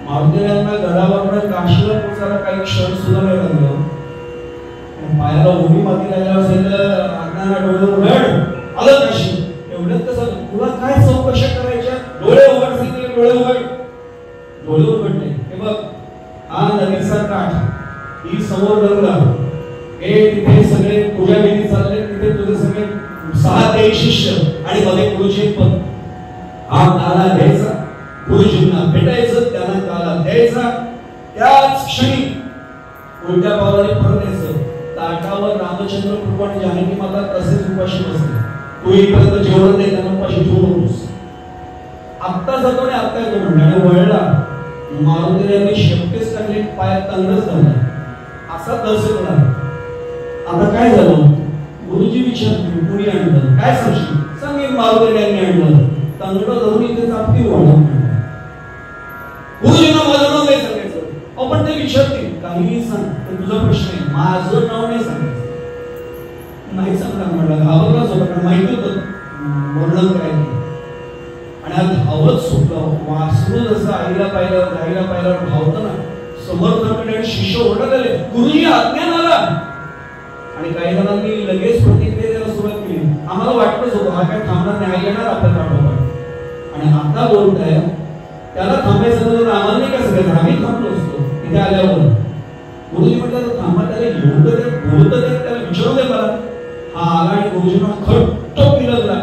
Speaker 1: मारुतीरायांना गडावर काशीला पोचायला काही क्षण सुद्धा नाही लागलं. पायाला उभी माती लागल्या असेल अज्ञाना डोळे आलं काशी. एवढ्यात कसं तुला काय चौकशा करायच्या? डोळे उघड सांगितले, डोळे उघड. डोळे उघडले. हे बघ, हा नदीचा काठ, ही समोर गंगा, हे तिथे सगळे पूजा विधी चालले, तिथे तुझे सगळे 6 ते शिष्य आणि मध्ये गुरुजी पण. हा काला घ्यायचा, गुरुजींना भेटायचं, त्यांना काला द्यायचा. त्याच क्षणी उलट्या पावलाने परत यायचं. ताटावर रामचंद्र प्रभू आणि जानकी माता तसेच उपाशी बसले. तू इकडे जेवण नाही, त्यांना उपाशी ठेवू नकोस. आत्ता जातो आणि आत्ता येतो म्हणला आणि वळला. मारुतीरायांनी शेपटेच टाकले, पायात तंगच झाला. असा दर्श होणार. आता काय झालं? गुरुजी विचारले, कुणी आणलं? काय सांगशील? सांगेन मारुतीरायांनी आणलं. तंगड धरून इथे चापती वाढवून म्हणलं. गुरुजींना माझं नाव नाही सांगायचं. आपण ते विचारतील, काहीही सांग, पण तुझा प्रश्न आहे, माझं नाव नाही सांगायचं. नाही सांगणार म्हणलं. घाबरलाच होता, कारण माहिती होतं वर्णन काय. आणि आज धावत सुटलं. वासरू जसं आईला पाहिलं धावतं ना, समर्थकडे आणि शिष्य ओरडत आले, गुरुजी आज्ञा आला. आणि काही जणांनी लगेच प्रतिक्रिया द्यायला सुरुवात केली. आम्हाला वाटतच होतं हा काय थांबणार नाही, आई येणार आपल्या पाठोपाठ. आणि आता बोलताय त्याला थांबायचं तर आम्हाला नाही कसं करायचं, आम्ही थांबलो असतो इथे आल्यावर. गुरुजी म्हटलं थांबा, त्याला येऊ तर बोलत त्याला विचारू दे मला. हा आला आणि गुरुजींना खट्ट पिरजला,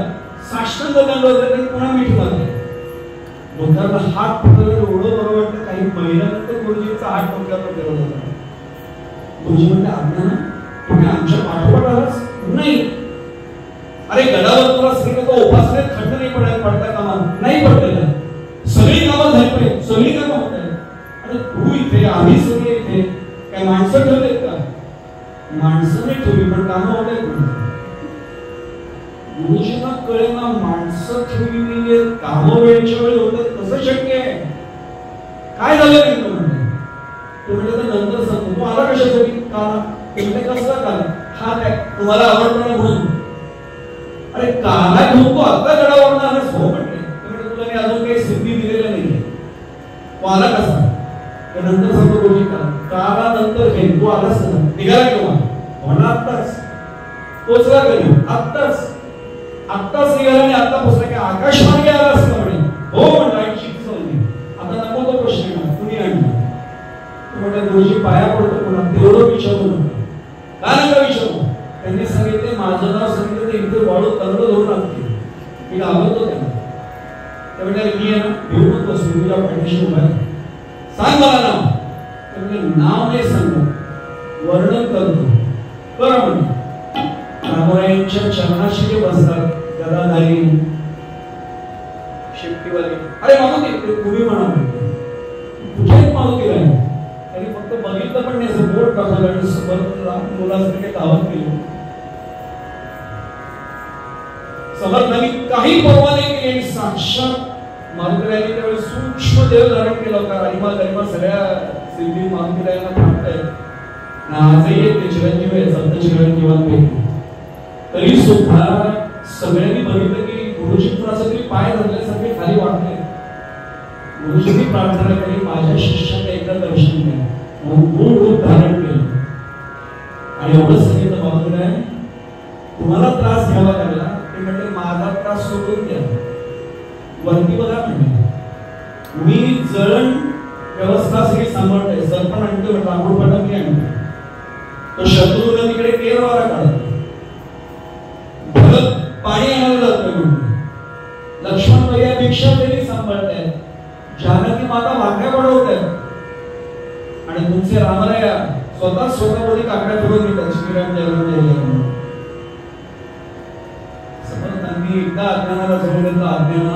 Speaker 1: साष्टांग दंडवत पुन्हा मीठ मारले. डोक्याला हात पकडला. एवढं बरं वाटतं. काही महिन्यानंतर गुरुजींचा हात डोक्यावर फिरवत होता. गुरुजी म्हणले, आज्ञा ना, तुम्ही आमच्या पाठोपाठ आलाच? नाही. अरे गडावर तुला श्रीकृष्ण उपासनेत खंड नाही पडता कामा नाही पडलेला. सगळी कामं झाली पाहिजे, सगळी कामं होत आहेत. आणि तू इथे, आम्ही सगळे इथे, काय माणसं ठेवलेत का? माणसं नाही ठेवली, पण कामं होत आहेत. गुरुजींना कळेना माणसं ठेवली, कामं वेळच्या वेळी होतात, कसं शक्य आहे? काय झालं नाही म्हणते. ते म्हणजे तर नंतर सांगतो. तू आला कशासाठी? काला. ते म्हणजे कसला काला? हा काय तुम्हाला आवडतो नाही म्हणून. अरे काला घेऊन तू आता गडावर आलास? हो म्हटले. तुला मी अजून काही सिद्धी दिलेलं नाहीये. तू आला कसा? ते नंतर सांगतो गुरुजी काला नंतर घेईन. तू आलास ना, निघाला केव्हा? म्हणा आत्ताच. पोचला कधी? आत्ताच. आत्ताच निघाला आणि आत्ता पोचला की आकाशवाणी आला असं म्हणे. हो म्हणलं. आता नको तो प्रश्न येणार, कुणी आणला? म्हटलं गुरुजी पाया पडतो पुन्हा, तेवढं विचारू नका. काय नका विचारू? त्यांनी सांगितले, माझं नाव सांगितलं तर इथे वाळू तंगड धरून आणते. मी घाबरतो त्यांना. ते म्हणजे मी आहे ना, घेऊन बसतो, तुझ्या पाठीशी उभा आहे, सांग मला नाव. ते म्हणजे नाव नाही सांगत, वर्णन करतो. बरं म्हणजे रामरायांच्या चरणाशी जे बसतात, गदाधारी शेपटीवाले, अरे मारुती तुम्ही म्हणा म्हणते. कुठेच मारुती राहिले. त्यांनी फक्त बघितलं पण नाही, असं बोट टाकलं आणि समर्थ मुलांसारखे धावत गेले. समर्थांनी काही पर्वा नाही केली आणि साक्षात मारुतीरायांनी त्यावेळी सूक्ष्म देव धारण केला होता. गरिमा सगळ्या सिद्धी मारुतीरायांना प्राप्त आजही येते चिरंजीव आहे, संत चिरंजीवांपैकी. तरी सुद्धा सगळ्यांनी बघितलं की गुरुजी कुणाचा तरी पाय धरल्यासारखे खाली वाटले. गुरुजींनी प्रार्थना केली, माझ्या शिष्याने एकदा दर्शन द्या. मूळ रूप धारण केलं आणि एवढं सांगितलं, मारुतीराय तुम्हाला त्रास घ्यावा लागला. ते म्हणले माझा त्रास सोडून द्या, वरती बघा म्हणले. मी जळण व्यवस्था सगळी सांभाळतोय, सरपण आणतोय, लाकूडपणा मी आणतोय. तो शत्रूला तिकडे केरवारा काढतो, भरत पाणी आणायला जातोय म्हणून. लक्ष्मण भैया भिक्षा देवी सांभाळतायत, जानकी माता भाकऱ्या बनवतायत आणि तुमचे रामराया स्वतःमध्ये काकड्या फिरवून घेतात. श्रीराम जय राम जय राम. समर्थांनी एकदा अज्ञानाला जवळ घेतला. अज्ञाना,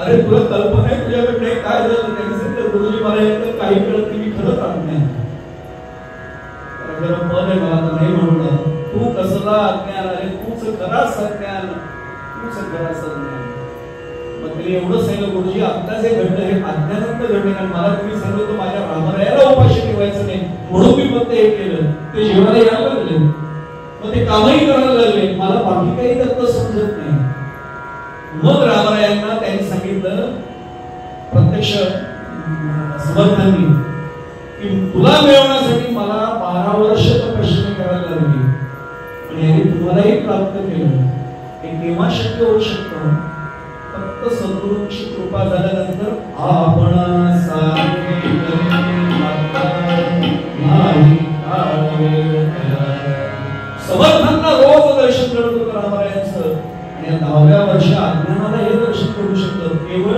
Speaker 1: अरे तुला कल्पना आहे तुझ्याकडे काय झालं? त्यांनी सांगितलं गुरुजी मला एकदा काही कळत नाही, मी खरंच अज्ञान. जरा मन आहे मला तर नाही म्हणून. तू कसला अज्ञान? अरे तूच खरा सज्ञान, तूच खरा सज्ञान. मग त्यांनी एवढं सांगितलं, गुरुजी आता जे घडलं हे अज्ञानात घडलं, कारण मला तुम्ही सांगितलं होतं माझ्या रामरायाला उपाशी ठेवायचं नाही म्हणून मी फक्त हे केलं. ते जेवायला यायला लागले, मग ते कामही करायला लागले, मला बाकी काही त्यात समजत नाही. मग रामरायांना त्यांनी सांगितलं प्रत्यक्ष समर्थांनी की तुला मिळवण्यासाठी मला 12 वर्ष तपश्चर्या करायला लागली आणि यांनी तुम्हालाही प्राप्त केलं. हे केव्हा शक्य होऊ शकतं? फक्त सद्गुरूंची कृपा झाल्यानंतर. आपण समर्थांना रोज दर्शन करत होतं रामरायांचं आणि या 10व्या वर्षी अज्ञानाला हे दर्शन करू शकतं केवळ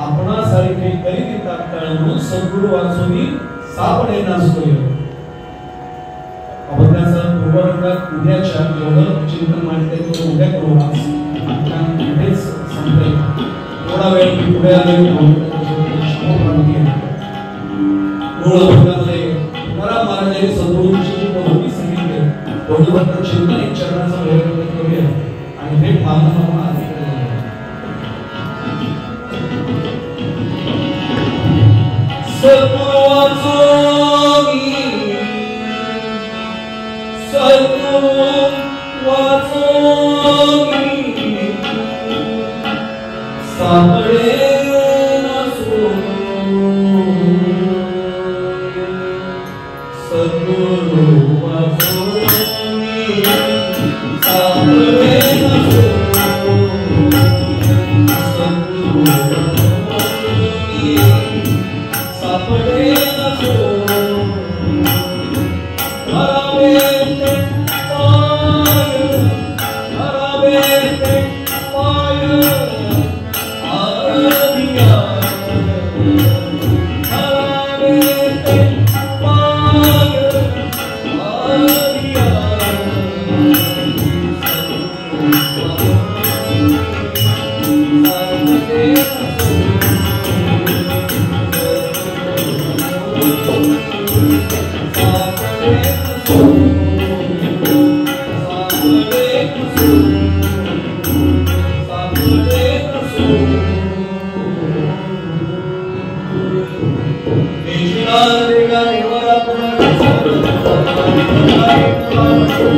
Speaker 1: आपणासारखे करीत तात्काळ म्हणून सद्गुरू वाचोनी सापडे नासतोय. अभंगाचं पूर्वरंगात उद्याच्या जेवढं चिंतन मांडते तेवढं उद्या करू. इथेच संपेल. थोडा वेळ मी पुढे आले मूळ अभंगामध्ये तुकाराम महाराजांनी सद्गुरूंची जी पद्धती सांगितली तेवढं चिंतन एक चरणाचा प्रयत्न करूया आणि हे भावना सद्गुरू वाचोनी सापडे नसो. सद्गुरू वाचोनी सापडे नसो. सद्गुरू वाचोनी सापडे नसो.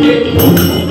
Speaker 2: Thank you.